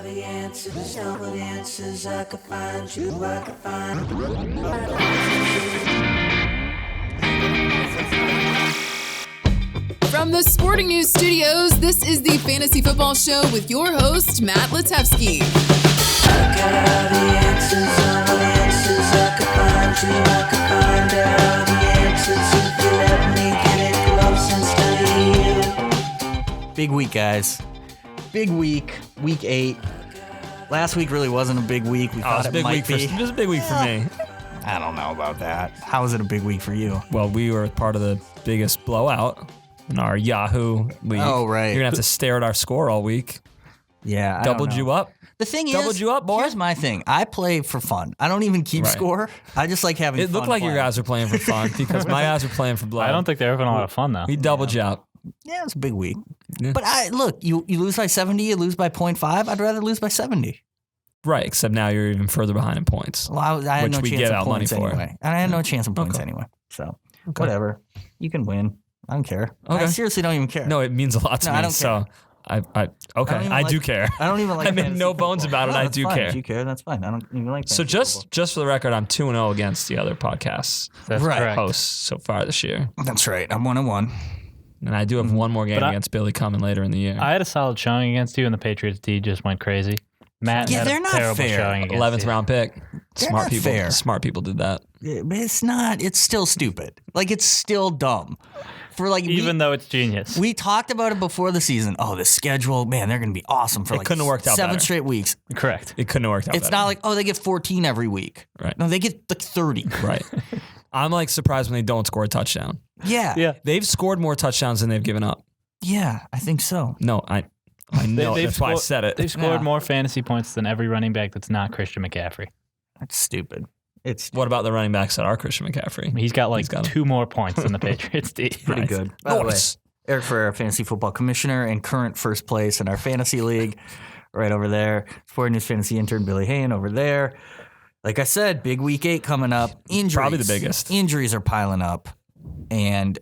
the answers, no good answers. I could find you, I could find From the Sporting News Studios, this is the Fantasy Football Show with your host, Matt Litevsky. I got all the answers, all the answers. I could find you, I could find all the answers. If you let me get it close and study you. Big week, guys. Big week. Week 8. Last week really wasn't a big week. We thought it might be. Just a big week for me. I don't know about that. How is it a big week for you? Well, we were part of the biggest blowout in our Yahoo league. Oh, right. You're going to have to stare at our score all week. Yeah. Doubled you up. The thing Doubled is, you up, boy. Here's my thing. I play for fun. I don't even keep score. I just like having fun. It looked like playing. your guys were playing for fun because my guys were playing for blood. I don't think they're having a lot of fun, though. We doubled you up. Yeah, it's a big week. Yeah. But look, you lose by 70, you lose by 0.5. I'd rather lose by 70. Right, except now you're even further behind in points. Well, I had Which no we chance give of out money points for. anyway. And I had no chance of points Okay. anyway. So, whatever. You can win. I don't care. I Okay. seriously don't even care. No, it means a lot to No, me. I don't so even I do like- care. I don't even like I make fantasy no bones football. about it. No, I that's do fine. care. If you care, that's fine. I don't even like So fantasy football. just for the record, I'm 2-0 against the other podcasts That's Right. correct. hosts so far this year. That's right. I'm 1-1. And I do have one more game But against Billy coming later in the year. I had a solid showing against you, and the Patriots D just went crazy. Matt Yeah, had they're a not terrible fair. showing against 11th you. round pick. They're Smart not people. fair. Smart people did that. But it's not. It's still stupid. Like, it's still dumb. For like Even though it's genius. we talked about it before the season. Oh, the schedule, man, they're going to be awesome for It like couldn't have worked out 7 better. straight weeks. Correct. It couldn't have worked out It's better. not like, oh, they get 14 every week. Right. No, they get like 30. Right. I'm like surprised when they don't score a touchdown. Yeah. Yeah. They've scored more touchdowns than they've given up. Yeah, I think so. No, I know. They've That's why I said it. They've scored Yeah. more fantasy points than every running back that's not Christian McCaffrey. That's stupid. It's What about the running backs that are Christian McCaffrey? He's got like He's got 'em. 2 more points than the Patriots D. pretty Nice. good. By the way, Nice. Eric Ferrer, fantasy football commissioner and current first place in our fantasy league, right over there. Sporting News fantasy intern Billy Hayne over there. Like I said, big week 8 coming up. Injuries, Probably the biggest. Injuries are piling up, and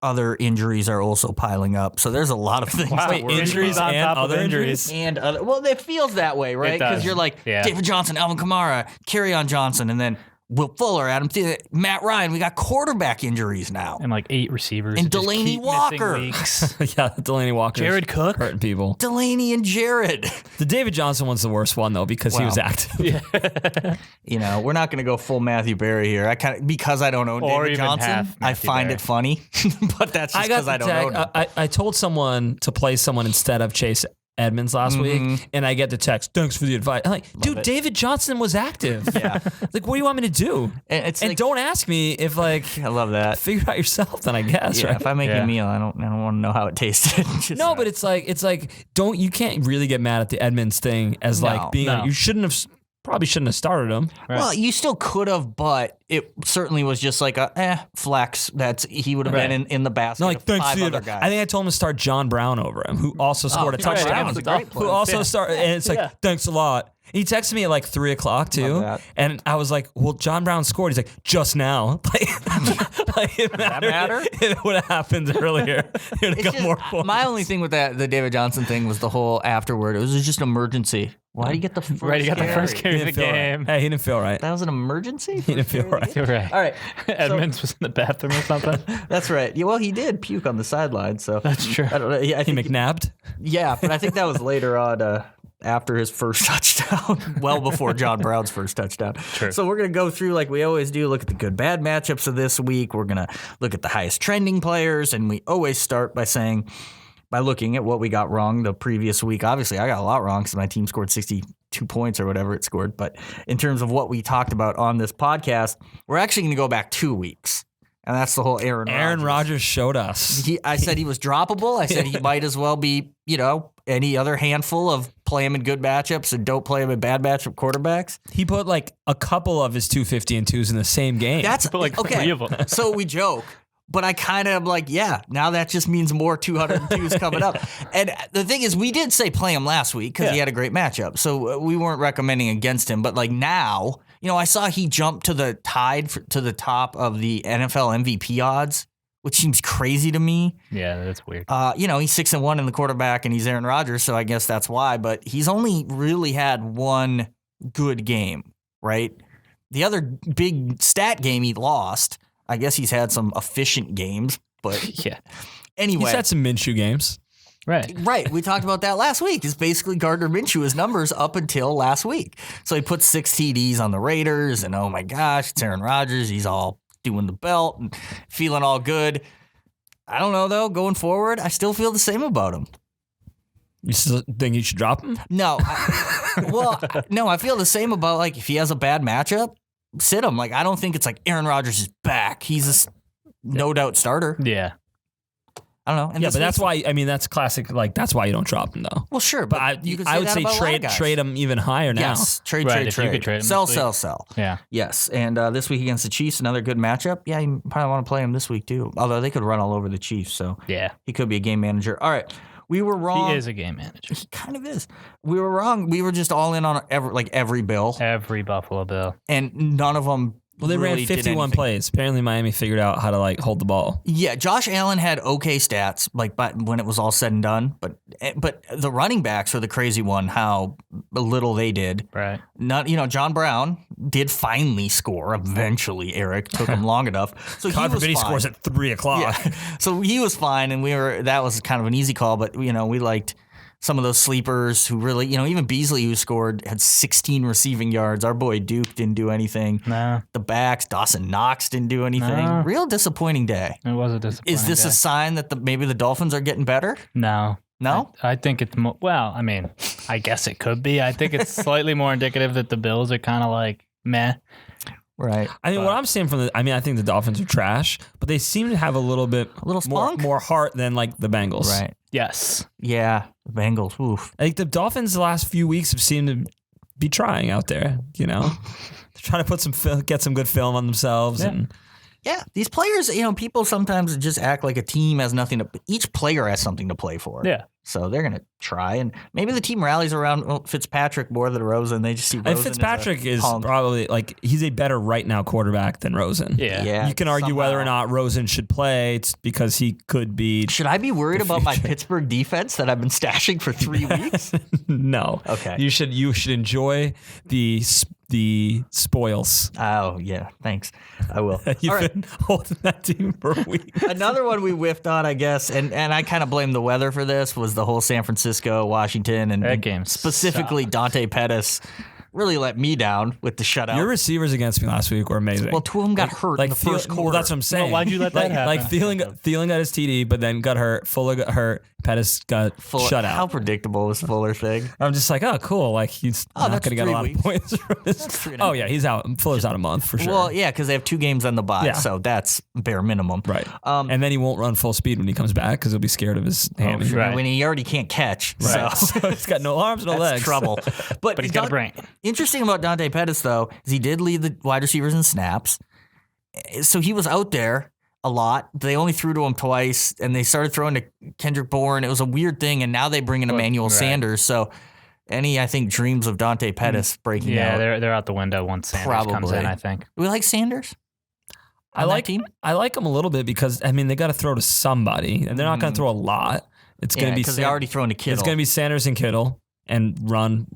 other injuries are also piling up. So there's a lot of things. Wow, to Wait, worry injuries about. on and top of other injuries. And other, well, it feels that way, right? It does. Because you're like Yeah. David Johnson, Alvin Kamara, Kerryon Johnson, and then Will Fuller, Adam Thielen, Matt Ryan. We got quarterback injuries now. And like 8 receivers. And who just Delaney keep missing Walker. weeks. Yeah, Delaney Walker. Jared Cook. hurting people. Delaney and Jared. The David Johnson one's the worst one though because he was Wow. active. You know, we're not going to go full Matthew Berry here. I kind of because I don't own Or David even Johnson. half I Matthew find Berry. it funny, but that's just I got because I the don't own tag. him. I told someone to play someone instead of Chase Edmonds last week, and I get the text, thanks for the advice. I'm like, dude, it. David Johnson was active. Yeah. Like, what do you want me to do? And it's And like, don't ask me if, like, I love that. figure it out yourself, then I guess, Yeah, right? if I make Yeah. a meal, I don't want to know how it tasted. Just- No, but it's like you can't really get mad at the Edmonds thing as No, like being no. like, you probably shouldn't have started him. Right. Well, you still could have, but it certainly was just like a flex. He would have Right. been in the basket. No, like of thanks 5 to the other advice. guys. I think I told him to start John Brown over him, who also scored a yeah, touchdown. that was a great play. Who also started, and it's like, Yeah. thanks a lot. He texted me at like 3:00 too, Love that. and I was like, "Well, John Brown scored." He's like, "Just now." Like it matter? It would have happened earlier. It would It's have got just- more points. my only thing with the David Johnson thing was the whole afterward. It was just an emergency. Why do you get the first Right, you got the carry? first He carry of the didn't feel right. game. Hey, he didn't feel right. That was an emergency? He didn't feel right. You're right. All right. Edmonds was in the bathroom or something. That's right. Yeah, well, he did puke on the sideline, so That's true. I don't know. Yeah, I He think McNabbed. yeah, but I think that was later on after his first touchdown, well before John Brown's first touchdown. True. So we're going to go through like we always do, look at the good, bad matchups of this week. We're going to look at the highest trending players, and we always start by looking at what we got wrong the previous week. Obviously, I got a lot wrong because my team scored 62 points or whatever it scored. But in terms of what we talked about on this podcast, we're actually going to go back 2 weeks. And that's the whole Aaron Rodgers showed us. I said he was droppable. I said he might as well be, any other handful of play him in good matchups and don't play him in bad matchup quarterbacks. He put like a couple of his 250 and 2s in the same game. That's But like okay. 3 of them. So we joke. But I kind of am like, yeah, now that just means more 202s coming up. And the thing is, we did say play him last week because he had a great matchup. So we weren't recommending against him. But like now, I saw he jumped to the top of the NFL MVP odds which seems crazy to me. Yeah, that's weird. He's 6-1 in the quarterback, and he's Aaron Rodgers, so I guess that's why. But he's only really had one good game, right? The other big stat game he lost. I guess he's had some efficient games, but Yeah. anyway. He's had some Minshew games. Right. We talked about that last week. It's basically Gardner Minshew, his numbers up until last week. So he put 6 TDs on the Raiders, and oh my gosh, it's Aaron Rodgers. He's all doing the belt and feeling all good. I don't know, though. Going forward, I still feel the same about him. You still think you should drop him? No. I feel the same about, like, if he has a bad matchup, sit him. Like, I don't think it's like Aaron Rodgers is back. He's a no doubt starter. Yeah. I don't know. And Yeah, but that's why, that's classic. Like, that's why you don't drop him, though. Well, sure. But I could say would that say about a lot of guys. trade him even higher now. Yes. Trade. If you could trade him Sell, this week. sell. Yeah. Yes. And this week against the Chiefs, another good matchup. Yeah, you probably want to play him this week, too. Although they could run all over the Chiefs, so Yeah. he could be a game manager. All right. We were wrong. He is a game manager. He kind of is. We were wrong. We were just all in on every Bill. Every Buffalo Bill. And none of them Well, they really ran did 51 anything. plays. Apparently, Miami figured out how to hold the ball. Yeah, Josh Allen had okay stats, when it was all said and done. But the running backs were the crazy one. How little they did. Right. Not John Brown did finally score. Eventually, Eric took him long enough. So God he was forbid he fine. scores at 3:00. Yeah, so he was fine, and that was kind of an easy call. But we liked some of those sleepers who really, even Beasley, who scored, had 16 receiving yards. Our boy Duke didn't do anything. No. The backs, Dawson Knox didn't do anything. No. Real disappointing day. It was a disappointing Is this day. a sign that maybe the Dolphins are getting better? No. No? I think it's I guess it could be. I think it's slightly more indicative that the Bills are kind of like meh. Right. What I'm saying I think the Dolphins are trash, but they seem to have a little spunk? more heart than the Bengals. Right. Yes. Yeah. The Bengals. Oof. I think the Dolphins the last few weeks have seemed to be trying out there. They're trying to put get some good film on themselves. Yeah. And Yeah. These players, people sometimes just act like a team has nothing to. Each player has something to play for. Yeah. So they're going to try, and maybe the team rallies around Fitzpatrick more than Rosen. They just see Rosen. And Fitzpatrick is punk. probably he's a better right now quarterback than Rosen. Yeah. You can argue whether or not Rosen should play. It's because he could be. Should I be worried about my Pittsburgh defense that I've been stashing for 3 weeks? No. Okay. You should enjoy the spoils. Oh, yeah. Thanks. I will. You've All right. been holding that team for a week. Another one we whiffed on, I guess, and I kind of blame the weather for this, was the whole San Francisco, Washington, and That game specifically sucked. Dante Pettis really let me down with the shutout. Your receivers against me last week were amazing. Well, 2 of them got hurt in the first quarter. Well, that's what I'm saying. Well, why'd you let that happen? Thielen got his TD, but then got hurt. Fuller got hurt. Pettis got shut out. How predictable was Fuller thing? I'm just like, oh, cool. He's not that's going to get a 3 lot weeks. of points from this. 3.5 Oh, yeah, he's out. Fuller's out a month for sure. Well, yeah, because they have 2 games on the bye, Yeah. so that's bare minimum. Right. Um, and then he won't run full speed when he comes back because he'll be scared of his hammy. sure. Right. When he already can't catch. Right. So So he's got no arms, no that's legs. trouble. But he's got a brain. Interesting about Dante Pettis, though, is he did lead the wide receivers in snaps. So he was out there a lot. They only threw to him twice, and they started throwing to Kendrick Bourne. It was a weird thing, and now they bring in Emmanuel right. Sanders. So I think, dreams of Dante Pettis breaking Yeah, out. they're out the window once Sanders comes Probably. in, I think. Do we like Sanders? I on that like team? I like him a little bit because they got to throw to somebody, and they're not going to throw a lot. It's going to be because they already throwing to Kittle. It's going to be Sanders and Kittle and run.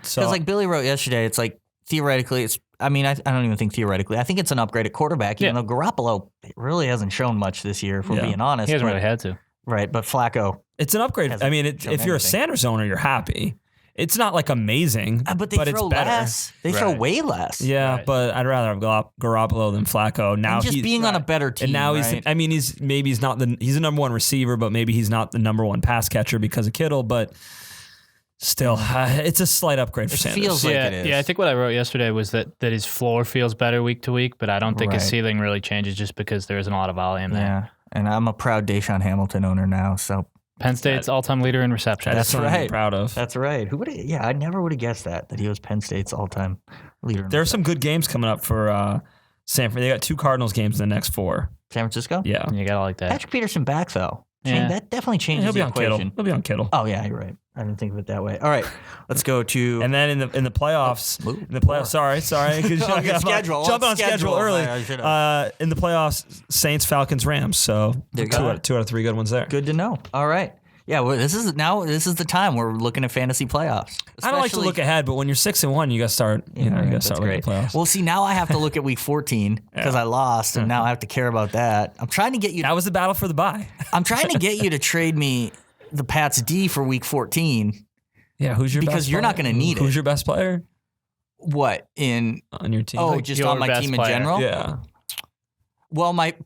So Because like Billy wrote yesterday, it's like theoretically, I don't even think theoretically. I think it's an upgrade at quarterback, even though Garoppolo really hasn't shown much this year, if we're being honest. He hasn't really had to. Right, but Flacco. it's an upgrade. Hasn't If shown you're a anything. Sanders owner, you're happy. It's not amazing, But they throw it's better. less. They throw Right. way less. Yeah, Right. but I'd rather have Garoppolo than Flacco. Now And just he's being on a better team. and now right? he's not he's the number one receiver, but maybe he's not the number one pass catcher because of Kittle. But still, it's a slight upgrade for Sanders. feels like yeah, it is. yeah. I think what I wrote yesterday was that his floor feels better week to week, but I don't think his Right. ceiling really changes just because there isn't a lot of volume there. Yeah, and I'm a proud Deshaun Hamilton owner now, so Penn State's all-time leader in receptions. That's something I'm right. proud of. that's right. Who would? Yeah, I never would have guessed that he was Penn State's all-time leader. There are some good games coming up for Sanford. They got 2 Cardinals games in the next 4. San Francisco. Yeah. You gotta like that. Patrick Peterson back though. Yeah. That definitely changes He'll be the on equation. Kittle. He'll be on Kittle. Oh yeah, you're right. I didn't think of it that way. All right, let's go to And then in the playoffs, Oh, in the playoffs. Sorry, On your schedule. Jumping on schedule early. I should have. In the playoffs, Saints, Falcons, Rams. So There you two go. out of three good ones there. Good to know. All right. Yeah, well, this is the time we're looking at fantasy playoffs. I don't like to look ahead, but when you're 6-1, you got to start. You got to That's start looking at great. playoffs. Well, see, now I have to look at week 14 because I lost, and now I have to care about that. I'm trying to get you. That was the battle for the bye. I'm trying to get you to trade me the Pats D for week 14. Yeah, who's your Because best you're player? not gonna need Who's it. your best player What in? on your team? Oh, just your on my best team in player. general. yeah. Well, my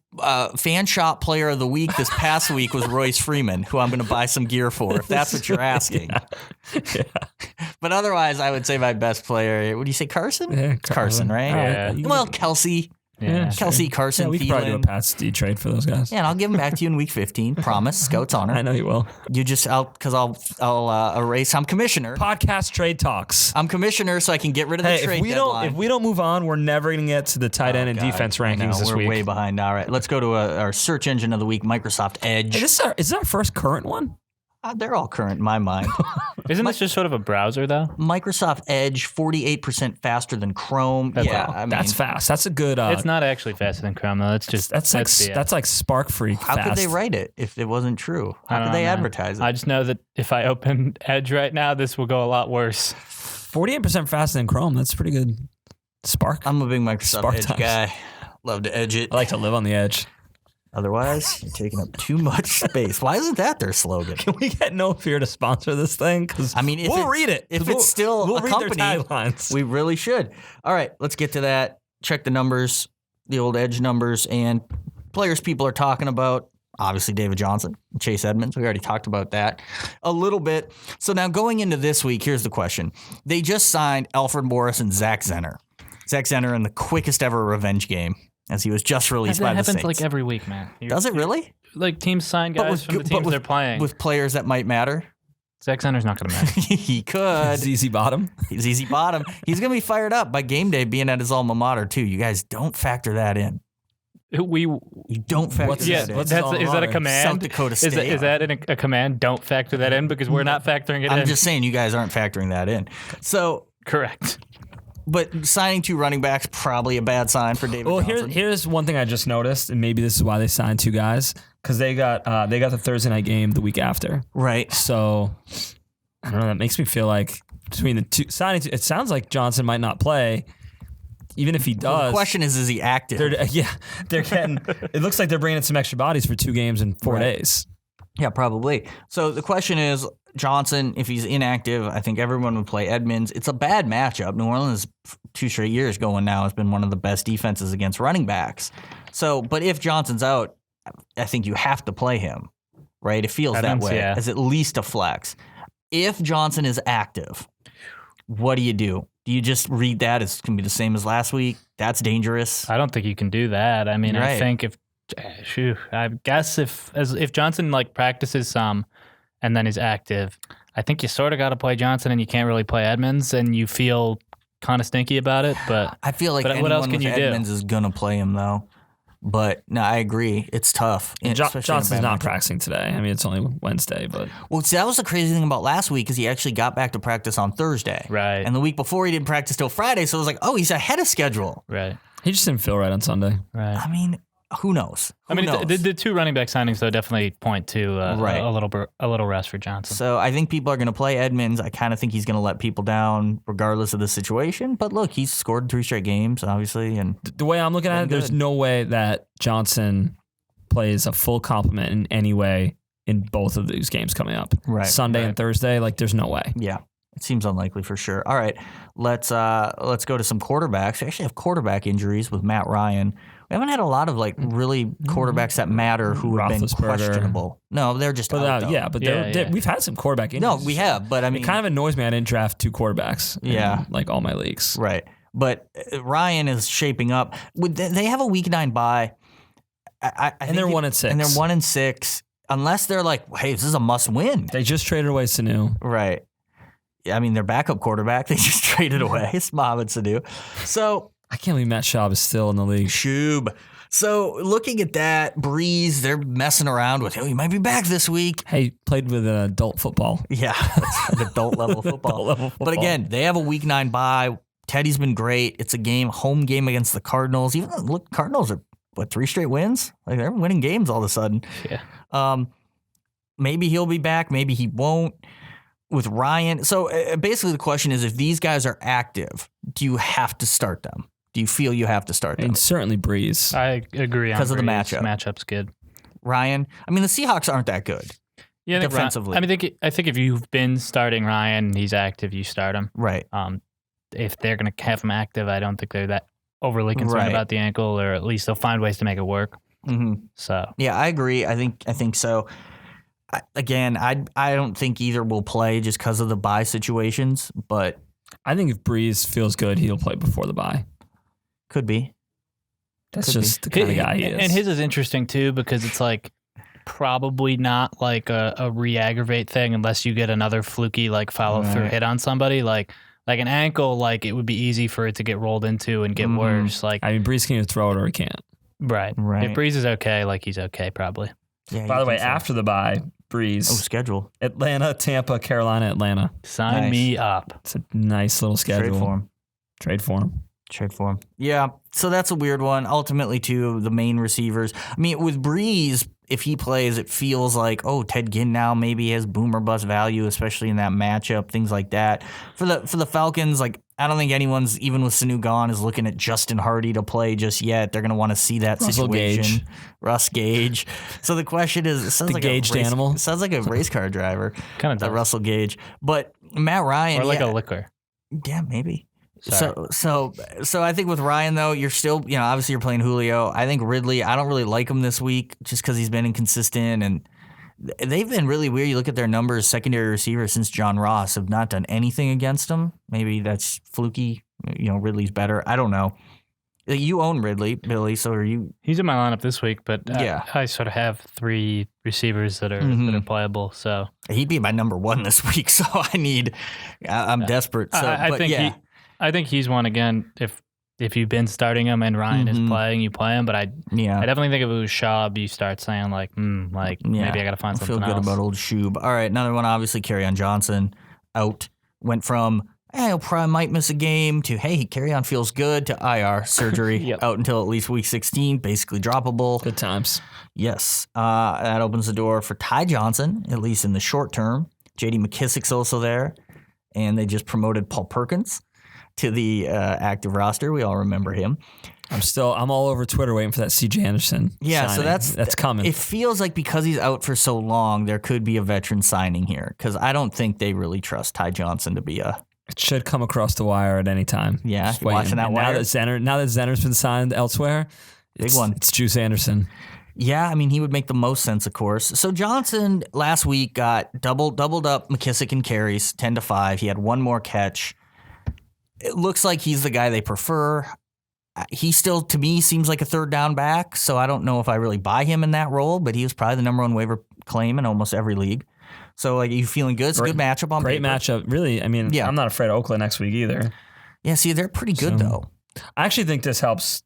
fan shop player of the week this past week was Royce Freeman, who I'm going to buy some gear for, if that's what you're asking. Yeah. But otherwise, I would say my best player. Would you say Carson? Yeah, It's Carson, right? Yeah. Well, Kelsey, Yeah. Kelsey, Carson, Yeah, we could probably do a Thielen. Pats D trade for those guys. Yeah, and I'll give them back to you in week 15. Promise, Scout's honor. I know you will. You just I'll erase. I'm commissioner. Podcast trade talks. I'm commissioner, so I can get rid of the Hey, trade if we deadline. don't move on, we're never gonna get to the tight end and God, defense I know, rankings this we're week. way behind. All right, let's go to our search engine of the week, Microsoft Edge. Hey, is this our first current one? They're all current in my mind. Isn't this just sort of a browser though? Microsoft Edge, 48% faster than Chrome. That's yeah, all. I mean, That's fast. That's a good. It's not actually faster than Chrome though. It's just That's like BS. that's like Spark Freak. how fast. could they write it if it wasn't true? I How don't could know, they man. advertise it? I just know that if I open Edge right now, this will go a lot worse. 48% faster than Chrome. That's pretty good. Spark. I'm a big Microsoft Spark Edge times. guy. Love to edge it. I like to live on the edge. Otherwise, you're taking up too much space. Why isn't that their slogan? Can we get No Fear to sponsor this thing? Because I mean, if we'll it- read it. if 'Cause it's still we'll a read company, their taglines. We really should. All right, let's get to that. Check the numbers, the old Edge numbers, and players people are talking about. Obviously, David Johnson, Chase Edmonds. We already talked about that a little bit. So now going into this week, here's the question. They just signed Alfred Morris and Zach Zenner. Zach Zenner in the quickest ever revenge game, as he was just released That by the happens Saints. like every week, man. Does it really? Like teams sign guys from the teams they're playing. With players that might matter? Zach Zenner's not going to matter. He could. ZZ Bottom. He's easy bottom. He's going to be fired up by game day being at his alma mater, too. You guys don't factor that in. You don't factor What's- that Yeah, in. what's that's, his is alma that a mater? command? South Dakota Is State. that a command? Don't factor that in because we're not factoring it in. I'm just saying you guys aren't factoring that in. So, Correct. but signing two running backs, probably a bad sign for David Well, Johnson. here's one thing I just noticed, and maybe this is why they signed two guys, because they got the Thursday night game the week after. Right. So I don't know. That makes me feel like between the two signing, it sounds like Johnson might not play. Even if he does, Well, the question is he active? they're getting. It looks like they're bringing in some extra bodies for 2 games in 4 Right. days. Yeah, probably. So the question is, Johnson, if he's inactive, I think everyone would play Edmonds. It's a bad matchup. New Orleans, 2 straight years going now, has been one of the best defenses against running backs. So, but if Johnson's out, I think you have to play him, right? It feels Edmonds, that way, yeah. as at least a flex. If Johnson is active, what do? Do you just read that as going to be the same as last week? That's dangerous. I don't think you can do that. I mean, Right. I think I guess if Johnson like practices some and then is active, I think you sort of got to play Johnson and you can't really play Edmonds and you feel kind of stinky about it. But I feel like But anyone what else can with you do? Edmonds is going to play him, though. But no, I agree. It's tough. especially in a Johnson's bad not matchup. practicing today. I mean, it's only Wednesday, but Well, see, that was the crazy thing about last week is he actually got back to practice on Thursday. Right. And the week before he didn't practice till Friday, so it was like, oh, he's ahead of schedule. right, he just didn't feel right on Sunday. right. I mean, who knows? Who knows? The 2 running back signings though definitely point to Right. a little rest for Johnson. So I think people are going to play Edmonds. I kind of think he's going to let people down regardless of the situation. But look, he's scored 3 straight games, obviously. And The way I'm looking at it, Been there's good. no way that Johnson plays a full complement in any way in both of these games coming up. Right, Sunday right. and Thursday, like there's no way. yeah, it seems unlikely for sure. All right, let's go to some quarterbacks. We actually have quarterback injuries with Matt Ryan. We haven't had a lot of like really quarterbacks that matter who have been Roethlisberger. questionable. No, they're just But out, though. yeah, but Yeah, yeah. we've had some quarterback No, injuries. we have, but I mean, It kind of annoys me I didn't draft 2 quarterbacks. Yeah. In, like all my leagues. right. But Ryan is shaping up. They have a week 9 bye. I And think they're 1-6. And they're 1-6. Unless they're like, hey, this is a must win. They just traded away Sanu. Right. Yeah, I mean, their backup quarterback, they just traded away. It's Mohamed Sanu. So, I can't believe Matt Schaub is still in the league. Shub. So looking at that, Breeze, they're messing around with, he might be back this week. Hey, played with adult football. Yeah, that's an adult level football. But again, they have a week 9 bye. Teddy's been great. It's a home game against the Cardinals. Even look, Cardinals are 3 straight wins? Like they're winning games all of a sudden. Yeah. Maybe he'll be back. Maybe he won't. With Ryan. So basically the question is, if these guys are active, do you have to start them? Do you feel you have to start them? And certainly Breeze. I agree. Because of the Breeze. matchup. Matchup's good. Ryan. I mean, the Seahawks aren't that good. Yeah, defensively. I think if you've been starting Ryan, he's active, you start him. Right. If they're going to have him active, I don't think they're that overly concerned about the ankle, or at least they'll find ways to make it work. Mm-hmm. So yeah, I agree. I think so. I don't think either will play just because of the bye situations, but I think if Breeze feels good, he'll play before the bye. Could be. That's just the kind of guy he is. And his is interesting too, because it's like probably not like a re-aggravate thing unless you get another fluky like follow through hit on somebody. Like an ankle, like it would be easy for it to get rolled into and get worse. Like I mean, Breeze can either throw it or he can't. Right. If Breeze is okay, like he's okay probably. Yeah. By the way, after the bye, Breeze. Schedule. Atlanta, Tampa, Carolina, Atlanta. Sign me up. It's a nice little schedule. Trade for him. Yeah. So that's a weird one. Ultimately, too, the main receivers. I mean, with Breeze, if he plays, it feels like, Ted Ginn now maybe has boom or bust value, especially in that matchup, things like that. For the Falcons, like, I don't think anyone's, even with Sanu gone, is looking at Justin Hardy to play just yet. They're going to want to see that situation. Russ Gage. So the question is, it sounds like animal. It sounds like a race car driver. Kind of does. Russell Gage. But Matt Ryan. Or like a liquor. Yeah, maybe. Sorry. So I think with Ryan, though, you're still, obviously you're playing Julio. I think Ridley, I don't really like him this week just because he's been inconsistent, and they've been really weird. You look at their numbers, secondary receivers since John Ross have not done anything against them. Maybe that's fluky. Ridley's better. I don't know. You own Ridley, Billy, so are you? He's in my lineup this week, but I sort of have 3 receivers that are playable. So He'd be my number 1 this week, so I'm desperate. So, I think he's one again. If you've been starting him and Ryan is playing, you play him. But I definitely think if it was Schaub, you start saying maybe I got to find something else. Feel good about old Schaub. All right, another one. Obviously, Kerryon Johnson out. Went from he'll probably might miss a game to Kerryon feels good to IR surgery out until at least week 16, basically droppable. Good times. Yes, that opens the door for Ty Johnson, at least in the short term. J.D. McKissick's also there, and they just promoted Paul Perkins to the active roster. We all remember him. I'm all over Twitter waiting for that C.J. Anderson signing. So that's coming. It feels like because he's out for so long, there could be a veteran signing here, because I don't think they really trust Ty Johnson to be a... It should come across the wire at any time. Yeah, watching that wire. Now that Zenner's been signed elsewhere, it's Juice Anderson. Yeah, I mean, he would make the most sense, of course. So Johnson last week got doubled up McKissick in carries, 10-5. He had 1 more catch. It looks like he's the guy they prefer. He still, to me, seems like a third down back, so I don't know if I really buy him in that role, but he was probably the number 1 waiver claim in almost every league. So, are you feeling good? It's a good matchup on Great paper. Matchup. Really, I mean, I'm not afraid of Oakland next week either. Yeah, see, they're pretty good, though. I actually think this helps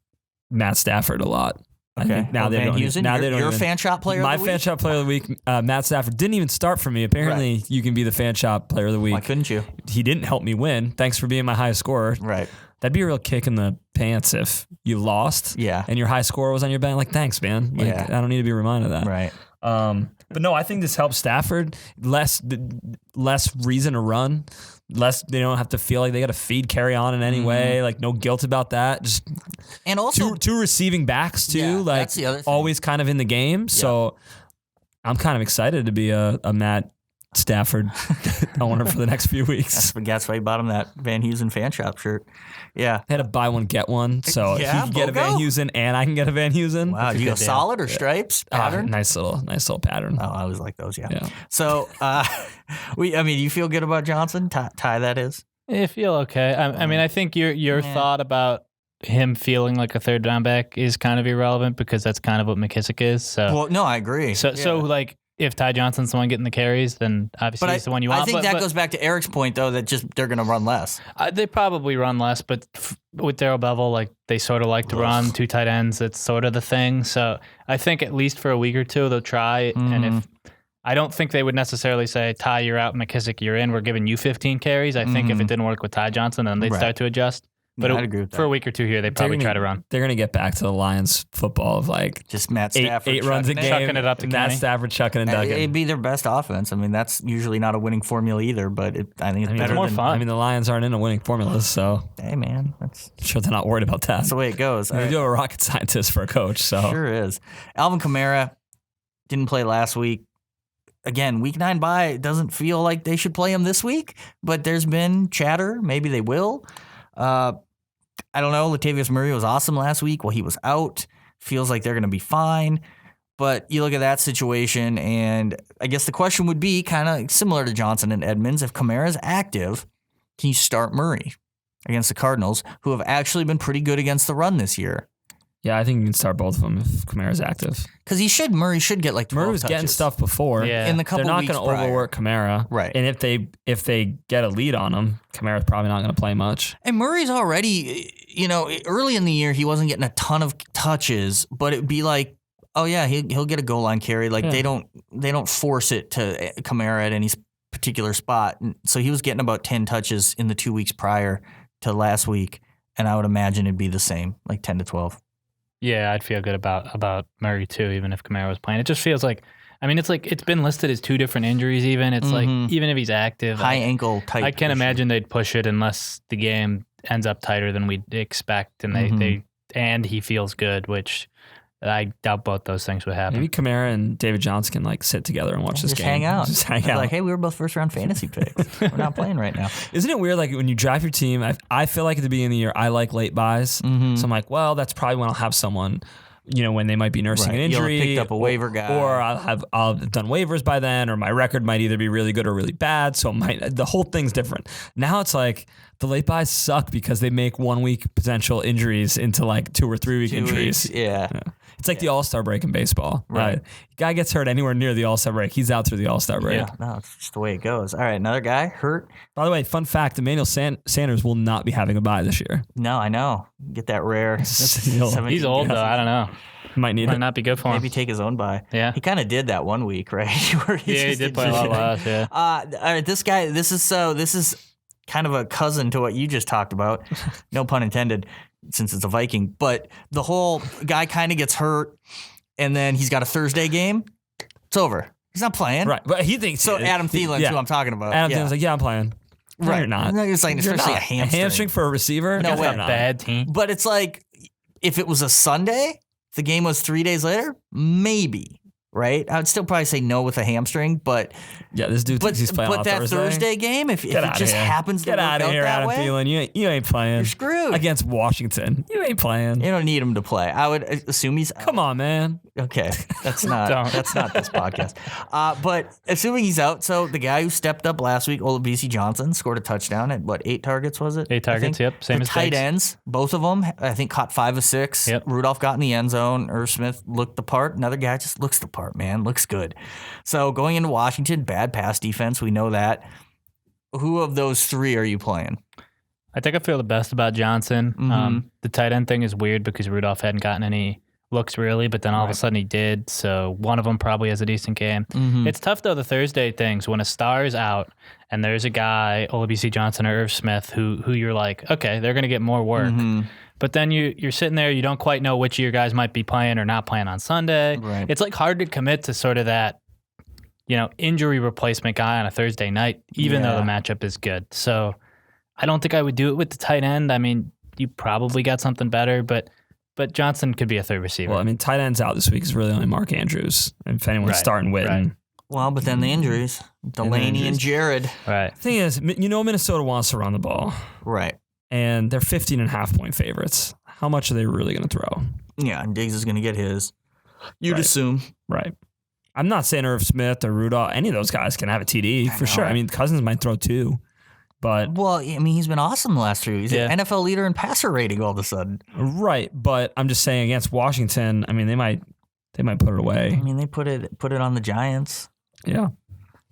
Matt Stafford a lot. Okay. I think now they don't you're a fan shop player My of the week? fan shop player of the week, Matt Stafford, didn't even start for me. Apparently, you can be the fan shop player of the week. Why couldn't you? He didn't help me win. Thanks for being my highest scorer. Right. That'd be a real kick in the pants if you lost. Yeah. And your high score was on your bench. Like, thanks, man. Like, I don't need to be reminded of that. Right. But no, I think this helps Stafford. Less reason to run. They don't have to feel like they got to feed Kerryon in any way. Like, no guilt about that. Just and also two receiving backs too. Like, that's the other thing. Always kind of in the game. So I'm kind of excited to be a Matt Stafford owner for the next few weeks. That's why he bought him that Van Heusen fan shop shirt. Yeah. I had to buy one, get one. So he can get a Van Heusen and I can get a Van Heusen. Wow, you go solid or stripes pattern? Nice little pattern. Oh, I always like those, yeah. So, you feel good about Johnson? Ty, that is? I feel okay. I mean, I think your thought about him feeling like a third down back is kind of irrelevant because that's kind of what McKissick is. So, well, no, I agree. So like, if Ty Johnson's the one getting the carries, then obviously But he's the one you want. I think that goes back to Eric's point, though, that just they're going to run less. They probably run less, but with Darrell Bevel, like they sort of like to run 2 tight ends. It's sort of the thing. So I think at least for a week or two they'll try. And if I don't think they would necessarily say, Ty, you're out, McKissick, you're in. We're giving you 15 carries. I think if it didn't work with Ty Johnson, then they'd start to adjust. But I'd agree with for a week or two here, they'd probably try to run. They're going to get back to the Lions football of like just Matt Stafford eight runs a game, chucking it up to Matt Kenny. Stafford chucking and ducking. It'd be their best offense. I mean, that's usually not a winning formula either, but I think it's better more than fun. I mean, the Lions aren't in a winning formula, so Hey, man, that's I'm sure they're not worried about that. the way it goes. They do have a rocket scientist for a coach, so Sure is. Alvin Kamara didn't play last week. Again, week 9 bye. It doesn't feel like they should play him this week, but there's been chatter. Maybe they will. I don't know. Latavius Murray was awesome last week while he was out. Feels like they're going to be fine. But you look at that situation, and I guess the question would be kind of similar to Johnson and Edmonds. If Kamara's active, can you start Murray against the Cardinals, who have actually been pretty good against the run this year? yeah, I think you can start both of them if Kamara's active. Because Murray should get like 12 Murray was touches getting stuff before. Yeah. in the couple They're not weeks going to prior. overwork Kamara, Right. And if they get a lead on him, Kamara's probably not going to play much. And Murray's already, early in the year, he wasn't getting a ton of touches, but it'd be like, oh yeah, he'll get a goal line carry. Like they don't force it to Kamara at any particular spot. And so he was getting about 10 touches in the 2 weeks prior to last week, and I would imagine it'd be the same, like 10 to 12. Yeah, I'd feel good about Murray too, even if Kamara was playing. It just feels like, it's been listed as 2 different injuries. Even it's like even if he's active, High ankle type. I can't issue. imagine they'd push it unless the game ends up tighter than we'd expect, and and he feels good, which I doubt both those things would happen. Maybe Kamara and David Johnson can like sit together and watch this Just game. hang out. Just hang I'd be out. like, hey, we were both first round fantasy picks. We're not playing right now. Isn't it weird? Like when you draft your team, I feel like at the beginning of the year, I like late buys. So I'm like, well, that's probably when I'll have someone, when they might be nursing Right. an You'll have injury, picked up a waiver guy. or I'll have done waivers by then, or my record might either be really good or really bad. So the whole thing's different. Now it's like the late buys suck because they make 1 week potential injuries into like 2 or 3 week 2 injuries. weeks, yeah. It's like the All-Star break in baseball. Right. Guy gets hurt anywhere near the All-Star break, he's out through the All-Star break. Yeah, no, it's just the way it goes. All right, another guy hurt. By the way, fun fact, Emmanuel Sanders will not be having a bye this year. No, I know. Get that rare. Still, 17 He's old games. though. I don't know. might need Might it. not be good for him. Maybe take his own bye. Yeah. He kind of did that 1 week, right? Where he Yeah, he just did play a lot last. Yeah. All right, this guy. This is kind of a cousin to what you just talked about. No pun intended, since it's a Viking. But the whole guy kind of gets hurt, and then he's got a Thursday game. It's over. He's not playing. Right, but he thinks So Adam Thielen's who I'm talking about. Adam yeah. Thielen's like, yeah, I'm playing. No, Right. you're not. No, it's like, You're especially not. a hamstring. for a receiver. No Guess way. I'm not. Bad team. But it's like, if it was a Sunday, if the game was 3 days later, maybe, right? I would still probably say no with a hamstring, but Yeah, this dude thinks he's playing on that Thursday. Thursday game, if it Get outta just here. happens to Get work out of out here, that Adam way, Thielen. You ain't playing. you're screwed. Against Washington. You ain't playing. You don't need him to play. I would assume he's Come on, man. Okay, that's not this podcast. But assuming he's out, so the guy who stepped up last week, Odell Johnson, scored a touchdown at 8 targets? Was it? 8 targets, I think. yep, same the as tight Diggs. ends, both of them, I think caught 5 of 6. Yep. Rudolph got in the end zone. Irv Smith looked the part. Another guy just looks the part. Man, looks good. So going into Washington, bad pass defense. We know that. Who of those 3 are you playing? I think I feel the best about Johnson. The tight end thing is weird because Rudolph hadn't gotten any looks really, but then all of a sudden he did. So one of them probably has a decent game. It's tough though, the Thursday things, when a star is out and there's a guy, Odell Johnson or Irv Smith, who you're like, okay, they're going to get more work. But then you're sitting there, you don't quite know which of your guys might be playing or not playing on Sunday. Right. It's like hard to commit to sort of that, injury replacement guy on a Thursday night, even though the matchup is good. So I don't think I would do it with the tight end. I mean, you probably got something better, but Johnson could be a third receiver. Well, I mean, tight ends out this week is really only Mark Andrews. And if anyone's Right, starting Witten. right. Well, but then the injuries. Delaney and Jared. Right. The thing is, Minnesota wants to run the ball. Right. And they're 15.5 point favorites. How much are they really going to throw? Yeah, and Diggs is going to get his. You'd Right. assume. Right. I'm not saying Irv Smith or Rudolph, any of those guys can have a TD for sure. I mean, Cousins might throw 2. But Well, I mean, he's been awesome the last 2 weeks. He's Yeah. an NFL leader in passer rating all of a sudden. right, but I'm just saying against Washington, I mean, they might They might put it away. I mean, they put it on the Giants. Yeah.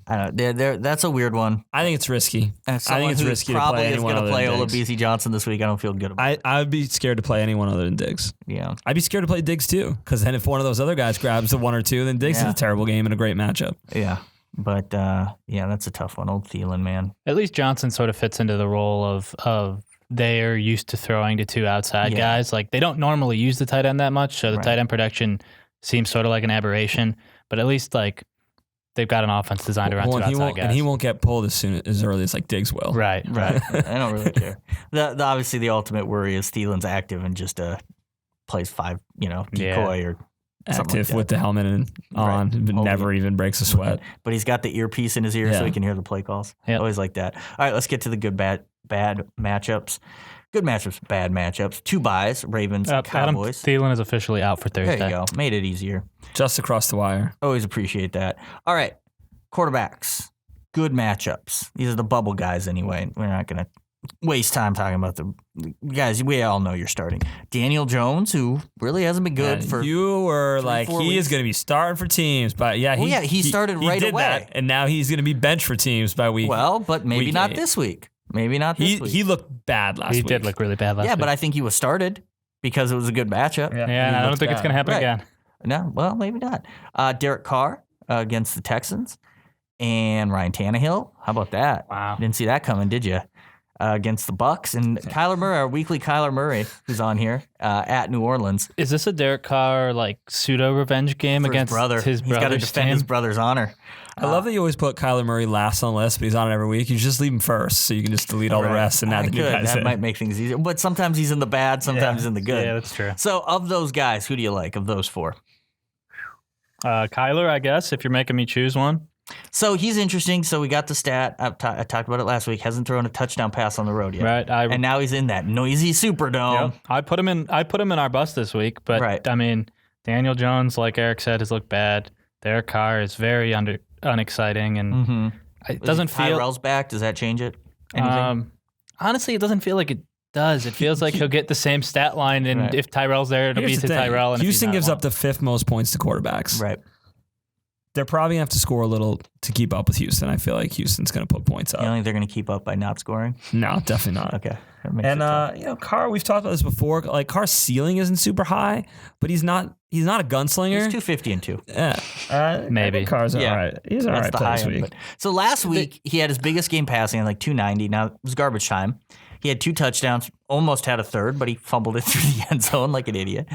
I don't know. That's a weird one. I think it's risky. I think it's risky to play anyone other than Ola Diggs. BC Johnson this week. I don't feel good about it. I would be scared to play anyone other than Diggs. Yeah. I'd be scared to play Diggs too, because then if one of those other guys grabs the 1 or 2, then Diggs is a terrible game and a great matchup. Yeah. But, that's a tough one. Old Thielen, man. At least Johnson sort of fits into the role of they're used to throwing to 2 outside guys. Like, they don't normally use the tight end that much, so the tight end production seems sort of like an aberration. But at least, like, they've got an offense designed around 2 outside guys. And he won't get pulled as early as like Diggs will. Right. I don't really care. Obviously, the ultimate worry is Thielen's active and just plays 5, decoy or Active like with the helmet on, but never even breaks a sweat. But he's got the earpiece in his ear so he can hear the play calls. Yep. Always like that. All right, let's get to the good, bad matchups. Good matchups, bad matchups. 2 buys, Ravens, Adam Cowboys. Thielen is officially out for Thursday. There you go. Made it easier. Just across the wire. Always appreciate that. All right, quarterbacks. Good matchups. These are the bubble guys anyway. We're not going to waste time talking about the guys. We all know you're starting. Daniel Jones, who really hasn't been good for you were 3, like 4 he weeks. is going to be starting for teams, but he started he right did away. that, and now he's going to be benched for teams by week. Well, but maybe week not 8. this week. Maybe not this week. He looked bad last He week. did look really bad last week. Yeah, but I think he was started because it was a good matchup. Yeah, and I don't think it's going to happen Right. again. No, well, maybe not. Derek Carr against the Texans and Ryan Tannehill. How about that? Wow. Didn't see that coming, did you? Against the Bucks and Kyler Murray, our weekly Kyler Murray, who's on here at New Orleans. Is this a Derek Carr like pseudo revenge game For against his brother. his He's got to brother's defend his team? brother's honor. I love that you always put Kyler Murray last on the list, but he's on it every week. You just leave him first, so you can just delete all the rest and add the new guys That in. might make things easier. But sometimes he's in the bad, sometimes he's in the good. Yeah, that's true. So of those guys, who do you like of those 4? Kyler, I guess, if you're making me choose one. So he's interesting. So we got the stat. I talked about it last week. Hasn't thrown a touchdown pass on the road yet. Right. And now he's in that noisy Superdome. Yep. I put him in our bus this week, but Right. I mean, Daniel Jones, like Eric said, has looked bad. Derek Carr is very unexciting, and Mm-hmm. it doesn't feel. Tyrell's back. Does that change it? Anything? Honestly, it doesn't feel like it does. It feels like he'll get the same stat line, and Right. if Tyrell's there, it'll Here's be the to thing. Tyrell. And if he's Houston not, gives it up the 5th most points to quarterbacks. Right. They're probably going to have to score a little to keep up with Houston. I feel like Houston's going to put points up. You don't think they're going to keep up by not scoring? No, definitely not. Okay. That makes it tough. And Carr, we've talked about this before. Like Carr's ceiling isn't super high, but he's not a gunslinger. He's 250 and 2. Yeah, Maybe. I think Carr's all Yeah. right. He's all That's right the play high this end. week. But, so last week, he had his biggest game passing at like 290. Now, it was garbage time. He had 2 touchdowns, almost had a third, but he fumbled it through the end zone like an idiot.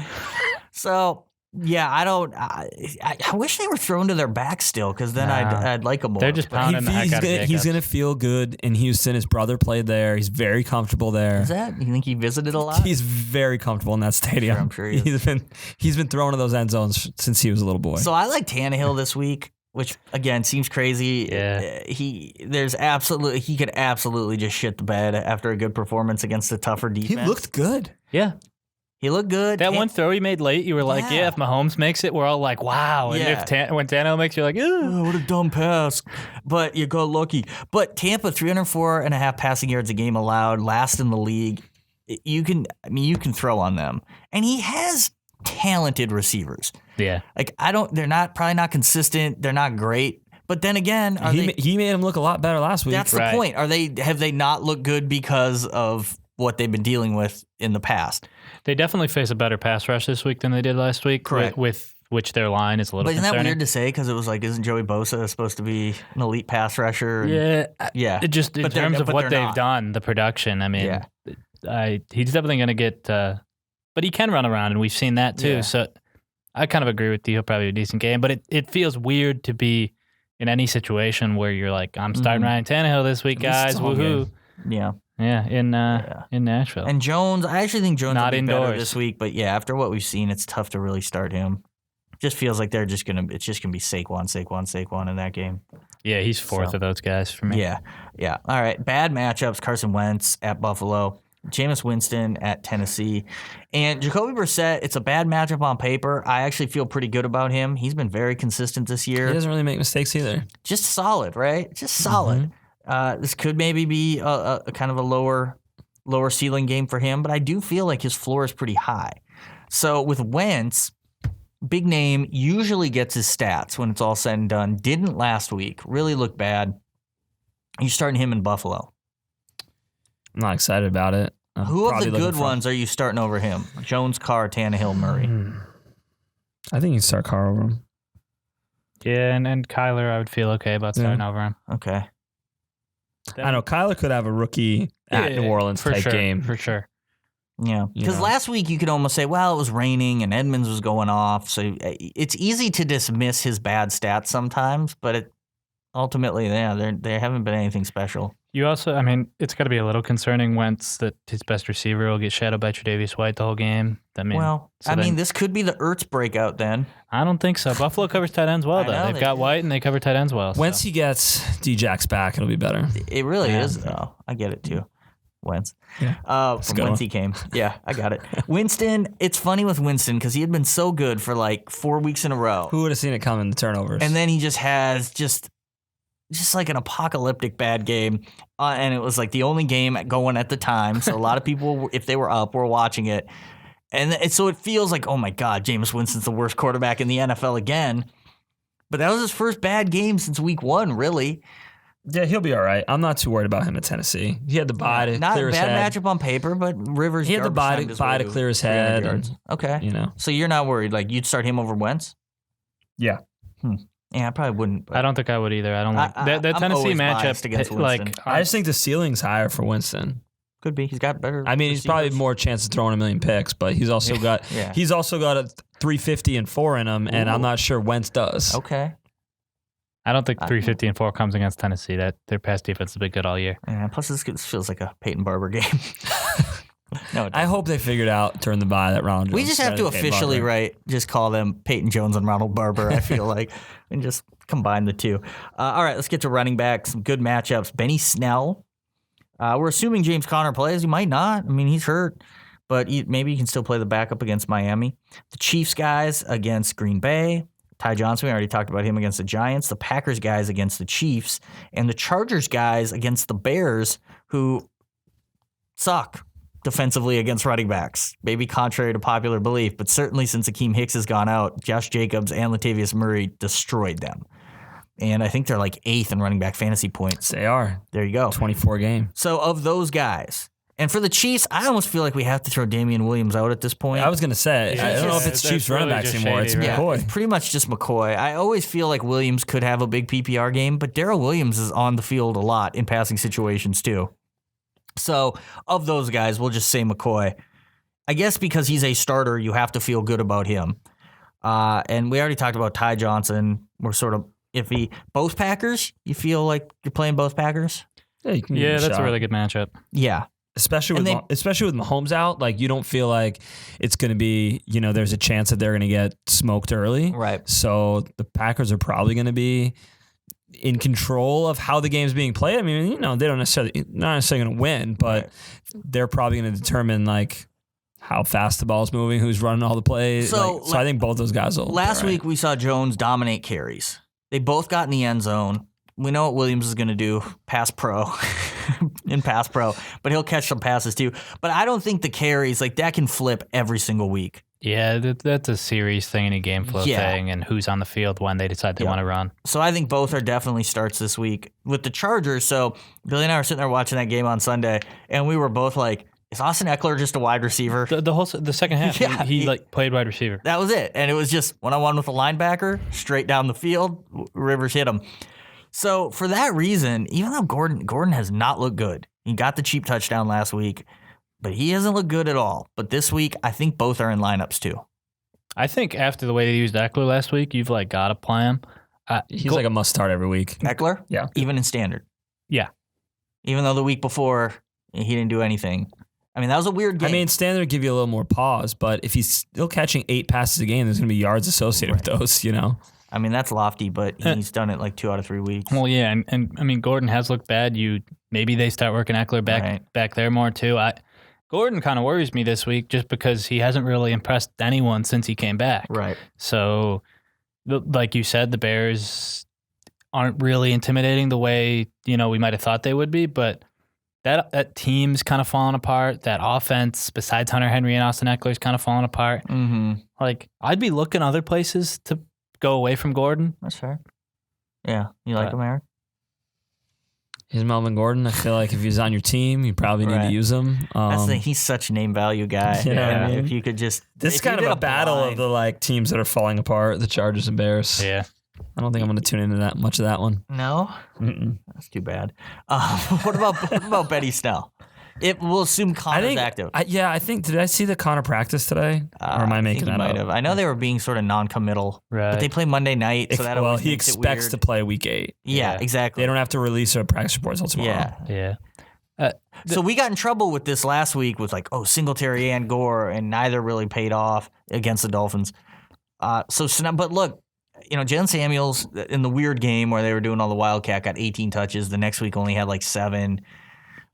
So, yeah, I wish they were thrown to their back still because then I'd like them more. They're just But pounding the heck out of He's Jacobs. going to feel good in Houston. His brother played there. He's very comfortable there. Is that? You think he visited a lot? He's very comfortable in that stadium. I'm sure he is. He's been thrown to those end zones since he was a little boy. So I like Tannehill this week, which again seems crazy. Yeah. He could absolutely just shit the bed after a good performance against a tougher he defense. looked good. Yeah. He looked good. That one throw he made late, you were like, Yeah. yeah, if Mahomes makes it, we're all like, wow. And Yeah. when Tannehill makes it, you're like, ew. Oh, what a dumb pass. But you got lucky. But Tampa, 304.5 passing yards a game allowed, last in the league. You can throw on them. And he has talented receivers. Yeah. Like they're probably not consistent. They're not great. But then again, He made him look a lot better last week. that's the Right. point. Have they not looked good because of what they've been dealing with in the past? They definitely face a better pass rush this week than they did last week. Correct. With which their line is a little But isn't that concerning. weird to say? Because it was like, isn't Joey Bosa supposed to be an elite pass rusher? Yeah. Yeah. It just in But they're- terms of but what they're they've not. done, the production, I mean, Yeah. he's definitely going to get, but he can run around, and we've seen that too. Yeah. So I kind of agree with you. He'll probably have a decent game, but it feels weird to be in any situation where you're like, I'm starting Ryan Tannehill this week, At least guys. it's a home Woohoo. Yeah. Yeah, in Nashville. And Jones, I actually think Jones Not will be better indoors. this week. But yeah, after what we've seen, it's tough to really start him. Just feels like it's just gonna be Saquon in that game. Yeah, he's fourth So. of those guys for me. Yeah. All right. Bad matchups. Carson Wentz at Buffalo. Jameis Winston at Tennessee. And Jacoby Brissett, it's a bad matchup on paper. I actually feel pretty good about him. He's been very consistent this year. He doesn't really make mistakes either. Just solid, right? Just solid. This could maybe be a kind of a lower ceiling game for him, but I do feel like his floor is pretty high. So with Wentz, big name, usually gets his stats when it's all said and done. Didn't last week. Really looked bad. You're starting him in Buffalo. I'm not excited about it. Who of the good ones are you starting over him? Jones, Carr, Tannehill, Murray. I think you start Carr over him. Yeah, and Kyler, I would feel okay about starting over him. Okay. I know Kyler could have a rookie at New Orleans type game. For sure. Yeah, because last week you could almost say, well, it was raining and Edmonds was going off. So it's easy to dismiss his bad stats sometimes, but ultimately, they haven't been anything special. You also, it's got to be a little concerning Wentz that his best receiver will get shadowed by Tre'Davious White the whole game. This could be the Ertz breakout then. I don't think so. Buffalo covers tight ends well, though. They've got White and they cover tight ends well. Once he gets D-Jax back, it'll be better. It really is, though. I get it, too. Wentz. Yeah. From whence he came. Yeah, I got it. Winston, it's funny with Winston because he had been so good for like 4 weeks in a row. Who would have seen it coming, the turnovers? And then he just has just like an apocalyptic bad game. And it was like the only game going at the time. So a lot of people, if they were up, were watching it. And so it feels like, oh my God, Jameis Winston's the worst quarterback in the NFL again. But that was his first bad game since week 1, really. Yeah, he'll be all right. I'm not too worried about him at Tennessee. He had the bye to not clear his head. Not a bad matchup on paper, but Rivers. He had the bye to clear his head. Okay. So you're not worried. Like, you'd start him over Wentz? Yeah. Yeah, I probably wouldn't. I don't think I would either. I don't like the Tennessee matchup against Winston. I just think the ceiling's higher for Winston. Could be. He's got better. He's probably more chance of throwing a million picks, but he's also got a 350 and 4 in him, and I'm not sure Wentz does. Okay. I don't think 350 and 4 comes against Tennessee. That their pass defense has been good all year. Yeah, plus this feels like a Peyton Barber game. No, I hope they figured out during the bye that Ronald Jones. We just have to officially just call them Peyton Jones and Ronald Barber, I feel like, and just combine the two. All right, let's get to running back. Some good matchups. Benny Snell. We're assuming James Conner plays. He might not. He's hurt, but maybe he can still play the backup against Miami. The Chiefs guys against Green Bay. Ty Johnson, we already talked about him against the Giants. The Packers guys against the Chiefs. And the Chargers guys against the Bears, who suck defensively against running backs. Maybe contrary to popular belief, but certainly since Akeem Hicks has gone out, Josh Jacobs and Latavius Murray destroyed them. And I think they're like 8th in running back fantasy points. They are. There you go. 24 game. So of those guys, and for the Chiefs, I almost feel like we have to throw Damian Williams out at this point. I was going to say, I don't know if it's Chiefs running backs anymore. It's McCoy. It's pretty much just McCoy. I always feel like Williams could have a big PPR game, but Darrell Williams is on the field a lot in passing situations too. So of those guys, we'll just say McCoy. I guess because he's a starter, you have to feel good about him. And we already talked about Ty Johnson. We're sort of iffy. Both Packers? You feel like you're playing both Packers? Yeah, that's a really good matchup. Yeah. Especially with Mahomes out, like you don't feel like it's going to be, there's a chance that they're going to get smoked early. Right. So the Packers are probably going to be in control of how the game's being played. They're not necessarily going to win, but they're probably going to determine like how fast the ball's moving, who's running all the plays. So I think both those guys will. Last week we saw Jones dominate carries. They both got in the end zone. We know what Williams is going to do, pass pro, but he'll catch some passes too. But I don't think the carries, like that can flip every single week. Yeah, that's a series thing and a game flow thing, and who's on the field when they decide they want to run. So I think both are definitely starts this week. With the Chargers, so Billy and I were sitting there watching that game on Sunday, and we were both like, is Austin Eckler just a wide receiver? The second half, he played wide receiver. That was it. And it was just one-on-one with a linebacker, straight down the field, Rivers hit him. So for that reason, even though Gordon has not looked good, he got the cheap touchdown last week, but he hasn't looked good at all. But this week, I think both are in lineups too. I think after the way they used Eckler last week, you've got to play him. He's like a must start every week. Eckler? Yeah. Even in standard? Yeah. Even though the week before, he didn't do anything. That was a weird game. standard would give you a little more pause, but if he's still catching 8 passes a game, there's going to be yards associated with those, That's lofty, but he's done it like 2 out of 3 weeks. Well, yeah, and Gordon has looked bad. Maybe they start working Eckler back there more too. Gordon kind of worries me this week just because he hasn't really impressed anyone since he came back. Right. So, like you said, the Bears aren't really intimidating the way we might have thought they would be, but that team's kind of falling apart. That offense, besides Hunter Henry and Austin Eckler, is kind of falling apart. Mm-hmm. Like, I'd be looking other places to go away from Gordon. That's fair. Yeah. You like him, Eric? He's Melvin Gordon. I feel like if he's on your team, you probably need to use him. That's the thing. He's such a name value guy. You know what I mean? If you could just... This is kind of a battle of the like teams that are falling apart, the Chargers and Bears. Yeah. I don't think I'm going to tune into that much of that one. No? Mm-mm. That's too bad. What about Benny Snell? We'll assume Connor's active. I think, did I see the Connor practice today? Or am I making that up? I know they were being sort of non-committal, Right. but they play Monday night, so that always he makes it expects weird. to play week 8. Yeah, exactly. They don't have to release a practice report until tomorrow. Yeah. Yeah. So we got in trouble with this last week with Singletary and Gore, and neither really paid off against the Dolphins. But look, Jalen Samuels in the weird game where they were doing all the Wildcat got 18 touches. The next week only had 7.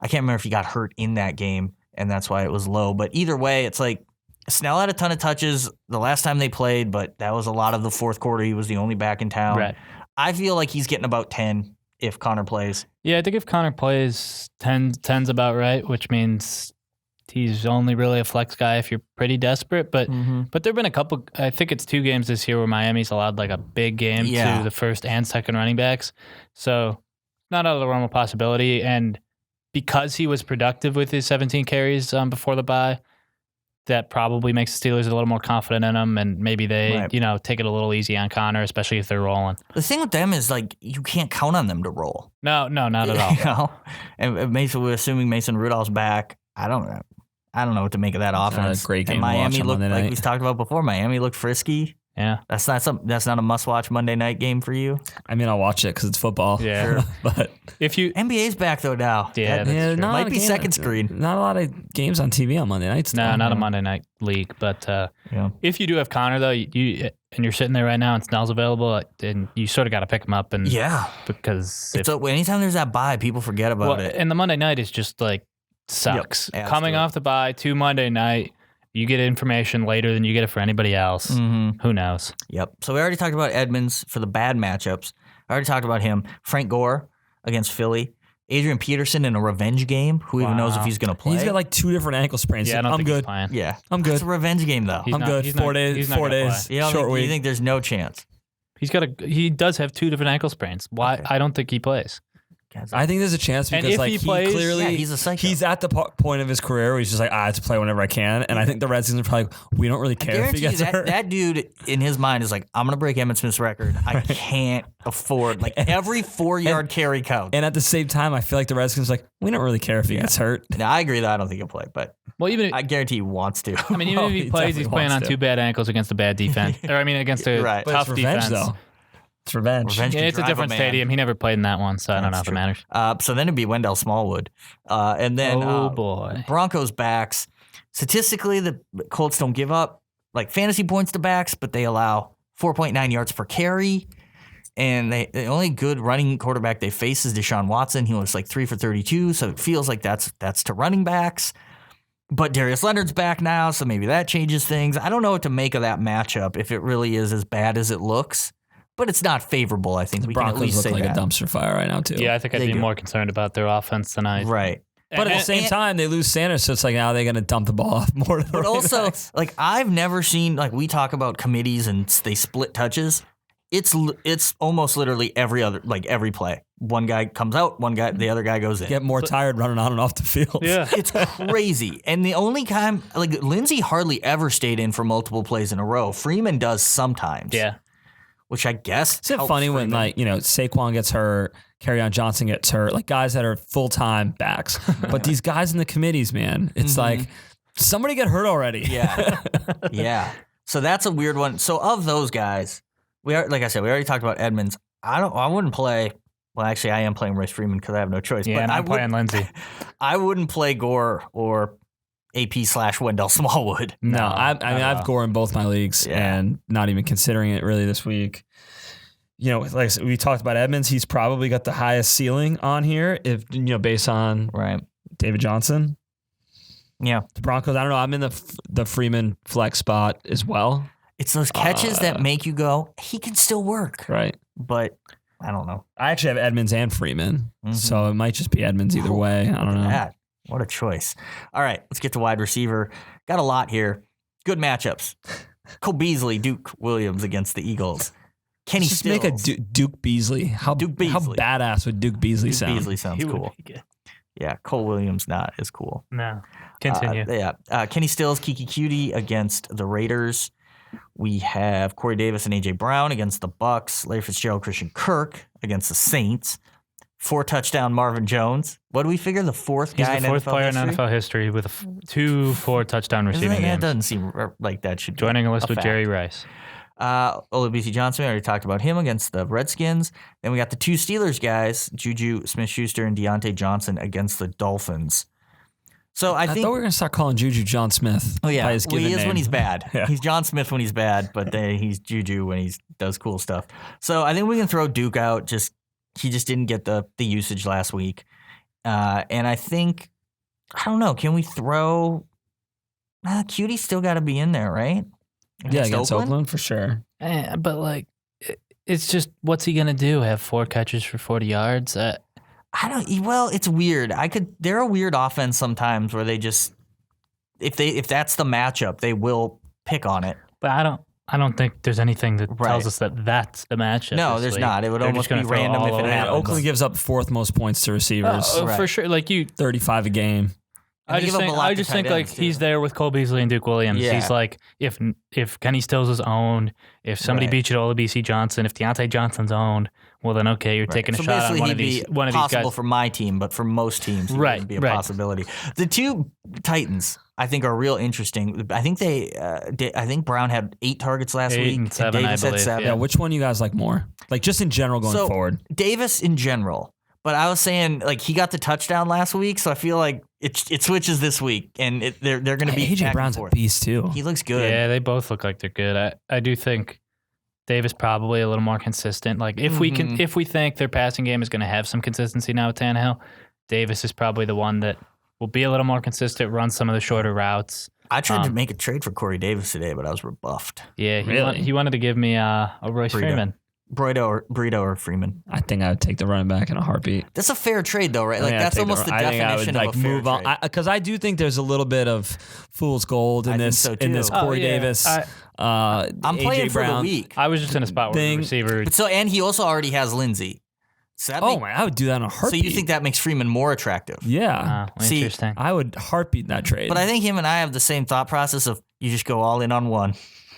I can't remember if he got hurt in that game, and that's why it was low. But either way, it's like Snell had a ton of touches the last time they played, but that was a lot of the fourth quarter. He was the only back in town. Right. I feel like he's getting about 10 if Connor plays. Yeah, I think if Connor plays, 10's about right, which means he's only really a flex guy if you're pretty desperate. But there have been a couple, I think it's 2 games this year where Miami's allowed a big game to the first and second running backs. So not out of the realm of possibility. And because he was productive with his 17 carries before the bye, that probably makes the Steelers a little more confident in him, and maybe they, take it a little easy on Connor, especially if they're rolling. The thing with them is you can't count on them to roll. No, not at all. And we're assuming Mason Rudolph's back. I don't know what to make of that offense. Not a great game and to watch Miami on looked Monday like night. we talked about before. Miami looked frisky. Yeah, That's not a must-watch Monday night game for you. I mean, I'll watch it because it's football. Yeah. Sure. But if you NBA's back though now. Yeah, that's true. not a Might lot of be second screen. Not a lot of games on TV on Monday nights. No, not a Monday night league. But if you do have Connor, though, you and you're sitting there right now and Snell's available, then you sort of got to pick him up. Because anytime there's that bye, people forget about it. And the Monday night is just sucks. Yep. Coming off the bye to Monday night, you get information later than you get it for anybody else. Who knows? Yep. So we already talked about Edmonds for the bad matchups. I already talked about him. Frank Gore against Philly. Adrian Peterson in a revenge game. Who even knows if he's going to play? He's got 2 different ankle sprains. Yeah, I don't I'm think good. he's playing. Yeah. I'm good. It's a revenge game, though. He's I'm not- good. he's 4 not- days. he's not 4 gonna days. play. You think there's no chance? He does have 2 different ankle sprains. Why? Okay. I don't think he plays. I think there's a chance And because if he plays- clearly Yeah, he's a psycho. he's at the point of his career where he's just I have to play whenever I can, and I think the Redskins are probably we don't really care if he gets hurt. That dude in his mind is I'm going to break Emmitt Smith's record. I can't afford every 4-yard carry count. And at the same time, I feel like the Redskins we don't really care if he gets hurt. No, I agree that I don't think he'll play, but I guarantee he wants to. mean, even if he he plays, he's definitely playing on wants to. 2 bad ankles against a bad defense. Against a Right. But tough it's revenge defense. though. It's revenge. Revenge Yeah, can it's a drive different man. stadium. He never played in that one, so I don't know That's if it true. matters. So then it'd be Wendell Smallwood. And then Oh, boy. Broncos backs. Statistically, the Colts don't give up fantasy points to backs, but they allow 4.9 yards per carry. And the only good running quarterback they face is Deshaun Watson. He was 3 for 32, so it feels like that's to running backs. But Darius Leonard's back now, so maybe that changes things. I don't know what to make of that matchup if it really is as bad as it looks. But it's not favorable, I think. The We can at Broncos least look say like that. a dumpster fire right now too. Yeah, I think I'd They be do. more concerned about their offense than I. Right. But at the same time, they lose Sanders, so it's now they're going to dump the ball off more. To the But running also, backs. I've never seen, we talk about committees and they split touches. It's almost literally every play. One guy comes out, the other guy goes in. Get more tired running on and off the field. Yeah. It's crazy. And the only time, Lindsey hardly ever stayed in for multiple plays in a row. Freeman does sometimes. Yeah. Which I guess Isn't it helps funny when Freeman. Saquon gets hurt, Kerryon Johnson gets hurt, guys that are full-time backs. But these guys in the committees, man, it's somebody get hurt already. Yeah. Yeah. So that's a weird one. So of those guys, like I said, we already talked about Edmonds. I wouldn't play. Well, actually, I am playing Royce Freeman because I have no choice. Yeah, but and I'm playing Lindsey. I wouldn't play Gore or AP/Wendell Smallwood. No, I mean, not at I've all. Gore in both my leagues and not even considering it really this week. Like I said, we talked about Edmonds. He's probably got the highest ceiling on here if, based on Right. David Johnson. Yeah. The Broncos, I don't know. I'm in the Freeman flex spot as well. It's those catches that make you go, he can still work. Right. But I don't know. I actually have Edmonds and Freeman, so it might just be Edmonds either way. I don't know. That. What a choice. All right, let's get to wide receiver. Got a lot here. Good matchups. Cole Beasley, Duke Williams against the Eagles. Kenny Just Stills. make a Duke Beasley. How badass would Duke Beasley sound? Beasley sounds cool. Yeah, Cole Williams not as cool. No. Continue. Kenny Stills, Kiki Cutie against the Raiders. We have Corey Davis and A.J. Brown against the Bucks. Larry Fitzgerald, Christian Kirk against the Saints. 4-touchdown Marvin Jones. What do we figure? The fourth He's guy the fourth in NFL player history? in NFL history with 2 4-touchdown receiving That games. doesn't seem like that should be Joining a list with fact. Jerry Rice. Olabisi Johnson, we already talked about him against the Redskins. Then we got the 2 Steelers guys, Juju Smith-Schuster and Deontay Johnson against the Dolphins. So I think thought we were going to start calling Juju John Smith. Oh yeah, by his given he is name. when he's bad. Yeah. He's John Smith when he's bad, but then he's Juju when he does cool stuff. So I think we can throw Duke out. He just didn't get the usage last week, and I think I don't know. Can we throw? Cutie still got to be in there, right? Yeah, against Oakland for sure. But like, it's just what's he gonna do? Have 4 catches for 40 yards? I don't. Well, it's weird. They're a weird offense sometimes where they just if that's the matchup, they will pick on it. But I don't think there's anything that Right. tells us that that's the matchup. No, this there's week. not. It would They're almost just gonna be throw random all if it over happened. Edmonds. Oakland gives up 4th most points to receivers. Oh, Right. for sure. Like you, 35 a game. And I they just give up a think, lot I to just tight think like ends, too. he's there with Cole Beasley and Duke Williams. Yeah. He's like if Kenny Stills is owned, if somebody Right. beats you to Olabisi Johnson, if Deontay Johnson's owned, well then okay, you're taking a So shot on basically, one he'd of these be one of these possible guys. for my team, but for most teams, he Right, wouldn't be a right. possibility. The 2 Titans, I think, are real interesting. I think I think Brown had 8 targets last 8 week, and 7, Davis I had believe, 7. Yeah, which one you guys like more? Like just in general going forward. Davis in general, but I was saying like he got the touchdown last week, so I feel like it switches this week, and they're going to be AJ back Brown's and a forth. beast too. He looks good. Yeah, they both look like they're good. I do think Davis probably a little more consistent. Like if we think their passing game is going to have some consistency now with Tannehill, Davis is probably the one that will be a little more consistent, run some of the shorter routes. I tried to make a trade for Corey Davis today, but I was rebuffed. Yeah, Really? he wanted to give me a Royce Burrito. Freeman. Burrito or Freeman. I think I would take the running back in a heartbeat. That's a fair trade, though, right? Like Yeah, that's take almost the I think I would, definition like, of a fair move on trade. because I do think there's a little bit of fool's gold in I think this so, in this too. Corey Oh, yeah. Davis. I'm playing AJ for Brown. the week. I was just in a spot where the Thing. receiver. But and he also already has Lindsey. So that Oh man, I would do that in a so heartbeat. you think that makes Freeman more attractive? Yeah, See, Interesting. I would heartbeat that trade. But I think him and I have the same thought process of you just go all in on one.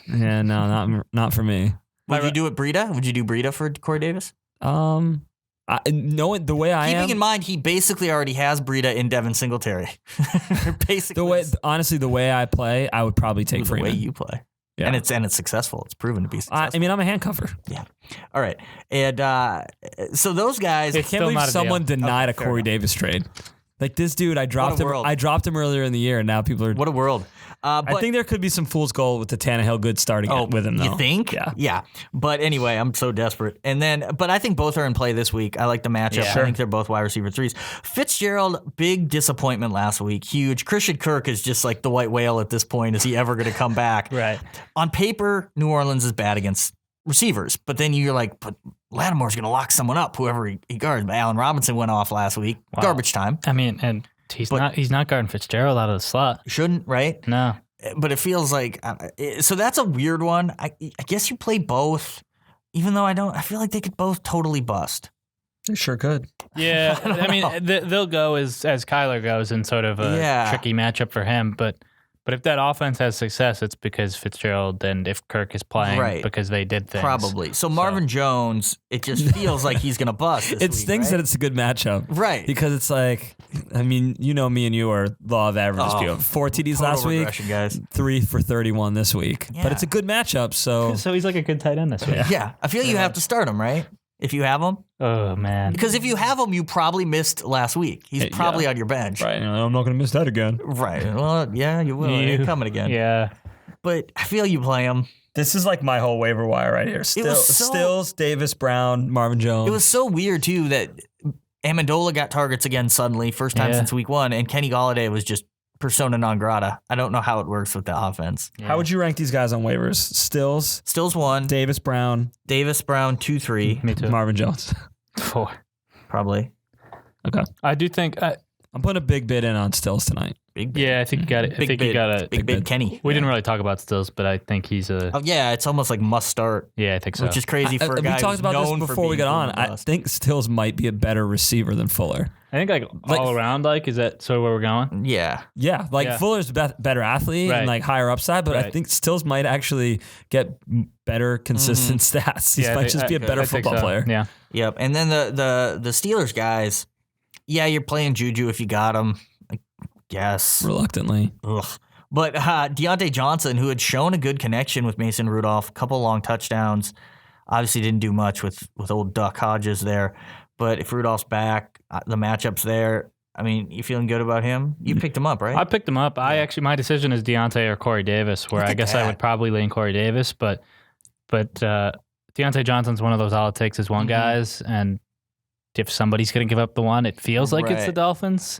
yeah, no, not for me. Would you do it, Breida? Would you do Breida for Corey Davis? Knowing the way I Keeping am, in mind, he basically already has Breida in Devin Singletary. Basically, the way I play, I would probably take the way Freeman. you play. Yeah. And it's successful. It's proven to be successful. I mean, I'm a handcuffer. Yeah. All right. And so those guys. I It's can't still believe not a someone deal. denied a fair Corey enough. Davis trade. Like this dude, I dropped him. world. I dropped him earlier in the year, and now people are. What a world. I But think there could be some fool's gold with the Tannehill good starting with him. Though. You think? Yeah. Yeah. But anyway, I'm so desperate. But I think both are in play this week. I like the matchup. Yeah. I think they're both wide receiver 3s. Fitzgerald, big disappointment last week. Huge. Christian Kirk is just like the white whale at this point. Is he ever going to come back? Right. On paper, New Orleans is bad against receivers. But then you're like, but Lattimore's going to lock someone up, whoever he guards. But Allen Robinson went off last week. Wow. Garbage time. I mean, and he's not guarding Fitzgerald out of the slot. Shouldn't, right? No. But it feels like so that's a weird one. I guess you play both, even though I feel like they could both totally bust. They sure could. Yeah, I mean, they'll go as Kyler goes in sort of a tricky matchup for him. But if that offense has success, it's because Fitzgerald and if Kirk is playing because they did things. Probably. So Marvin Jones, it just feels like he's gonna bust. This It week, stings right? that it's a good matchup. Right. Because it's like, I mean, me and you are law of averages. people. 4 TDs Total last week, regression, guys. 3 for 31 this week. Yeah. But it's a good matchup, so. So he's like a good tight end this week. Yeah, I feel you have to start him, right? If you have him, Oh man. because if you have him, you probably missed last week. He's probably on your bench. Right, I'm not going to miss that again. Right. Well, yeah, you will. They're coming again. Yeah. But I feel you play him. This is like my whole waiver wire right here. Stills, Davis, Brown, Marvin Jones. It was so weird too that Amendola got targets again suddenly, first time Yeah. since week 1, and Kenny Golladay was just persona non grata. I don't know how it works with the offense. How would you rank these guys on waivers? Stills, Stills 1, Davis Brown, 2, 3, Me too. Marvin Jones. 4. probably. Okay. I do think. I'm putting a big bid in on Stills tonight. Big bid. Yeah, I think you got it. I Big think bid. you got it. Big bid Kenny. We didn't really talk about Stills, but I think he's a. Oh, yeah, it's almost like must start, Yeah, I think so. which is crazy for a we guy talked who's about known this for before we being got on. boom I bust. think Stills might be a better receiver than Fuller. I think all around, is that sort of where we're going? Yeah. Yeah, Yeah. Fuller's a better athlete Right. and like higher upside, but I Right. think Stills might actually get better consistent stats. He might just be a better I think football so. player. Yeah. Yep. And then the Steelers guys, yeah, you're playing Juju if you got him. I guess. Reluctantly. Ugh. But Deontay Johnson, who had shown a good connection with Mason Rudolph, a couple long touchdowns, obviously didn't do much with old Duck Hodges there. But if Rudolph's back, the matchup's there. I mean, you feeling good about him? You picked him up, right? I picked him up. My decision is Deontay or Corey Davis, where Look I at guess I that. would probably lean Corey Davis, but Deontay Johnson's one of those all it takes is one guys, and if somebody's going to give up the one, it feels like it's the Right. Dolphins.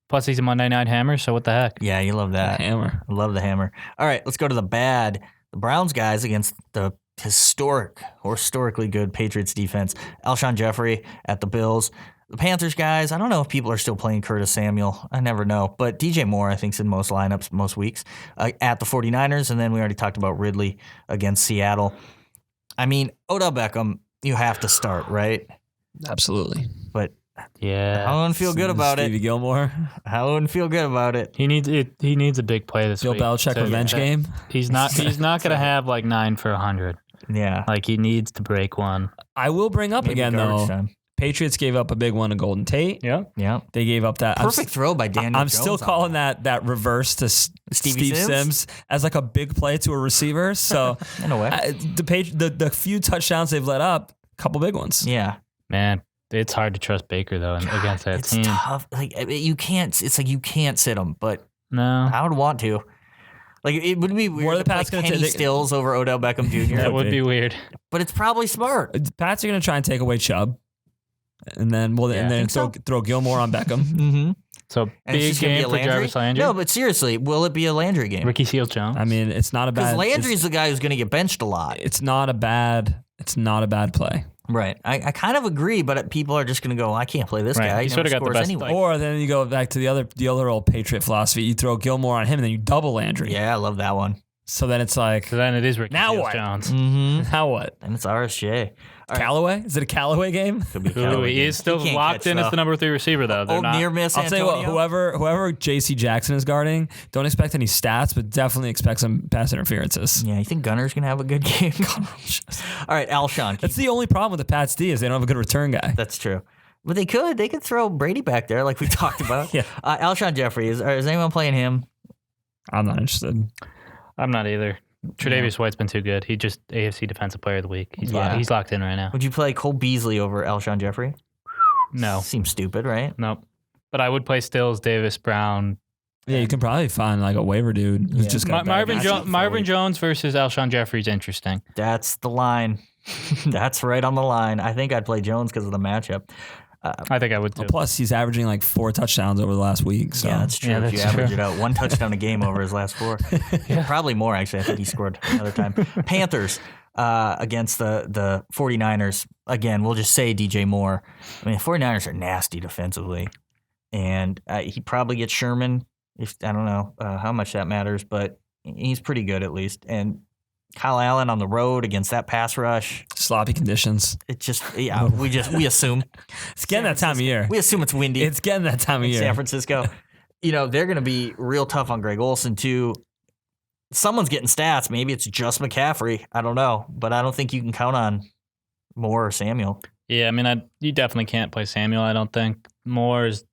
Plus, he's a Monday Night Hammer, so what the heck? Yeah, you love that. Hammer. I love the hammer. All right, let's go to the bad. The Browns guys against the historically good Patriots defense. Alshon Jeffrey at the Bills. The Panthers guys, I don't know if people are still playing Curtis Samuel. I never know. But DJ Moore, I think, is in most lineups most weeks. At the 49ers, and then we already talked about Ridley against Seattle. I mean, Odell Beckham, you have to start, right? Absolutely. But Yeah. I wouldn't feel good about Stevie it. Gilmore. I wouldn't feel good about it. He needs it. He needs a big play this Bill week. Belichick revenge game. He's not going to have like 9 for 100. Yeah. Like he needs to break one. I will bring up Maybe again, garbage though, time. Patriots gave up a big one to Golden Tate. Yeah. Yeah. They gave up that. Perfect throw by Daniel I'm Jones still on calling that reverse to Stevie Steve Sims? Sims as like a big play to a receiver. So In a way. the few touchdowns they've let up, a couple big ones. Yeah. Man, it's hard to trust Baker though against that It's team. tough. Like you can't. It's like you can't sit him, but No. I would want to. Like it would be weird. Where are the to play Pats gonna Kenny take- Stills over Odell Beckham Jr. That would be weird. But it's probably smart. Pats are going to try and take away Chubb, and then I think throw Gilmore on Beckham. Mm-hmm. So And it's big just gonna be game a for Landry. Jarvis Landry. No, but seriously, will it be a Landry game? Ricky Seals-Jones. I mean, it's not a Because bad. Landry's the guy who's going to get benched a lot. It's not a bad. It's not a bad play. Right. I kind of agree, but people are just going to go, I can't play this Right. guy. He He sorta never got the scores best, anyway. like- Or then you go back to the other old Patriot philosophy. You throw Gilmore on him, and then you double Landry. Yeah, I love that one. So then it's like, So then it is Ricky Now what? Seals-Jones. Mm-hmm. now what? And it's RSJ. All right. Callaway? Is it a Callaway game? Could be Who Callaway he game. is still He can't locked catch in as the number 3 receiver though. They're old not. near miss I'll tell you Antonio. what, whoever J.C. Jackson is guarding, don't expect any stats, but definitely expect some pass interferences. Yeah, you think Gunner's going to have a good game? All right, Alshon. That's the only problem with the Pats D is they don't have a good return guy. That's true. But they could throw Brady back there like we talked about. Yeah. Alshon Jeffrey, is anyone playing him? I'm not interested. I'm not either. Tre'Davious White's been too good. He just AFC Defensive Player of the Week. He's Yeah. he's locked in right now. Would you play Cole Beasley over Alshon Jeffrey? No, Seems stupid, right? nope. But I would play Stills, Davis, Brown. Yeah, you can probably find like a waiver dude who's Yeah. just got Marvin Jones versus Alshon Jeffrey's interesting. That's the line. That's right on the line. I think I'd play Jones because of the matchup. I think I would too. Plus, he's averaging like 4 touchdowns over the last week. So Yeah, that's true. Yeah, if you that's average true. it out, 1 touchdown a game over his last 4. Probably more, actually. I think he scored another time. Panthers against the 49ers. Again, we'll just say DJ Moore. I mean, the 49ers are nasty defensively. And he probably gets Sherman. I don't know how much that matters, but he's pretty good at least. And Kyle Allen on the road against that pass rush. sloppy conditions. It just, yeah, we assume. It's getting that time of year. We assume it's windy. It's getting that time of year. San Francisco. They're going to be real tough on Greg Olsen, too. Someone's getting stats. Maybe it's just McCaffrey. I don't know. But I don't think you can count on Moore or Samuel. Yeah, I mean, you definitely can't play Samuel. I don't think Moore is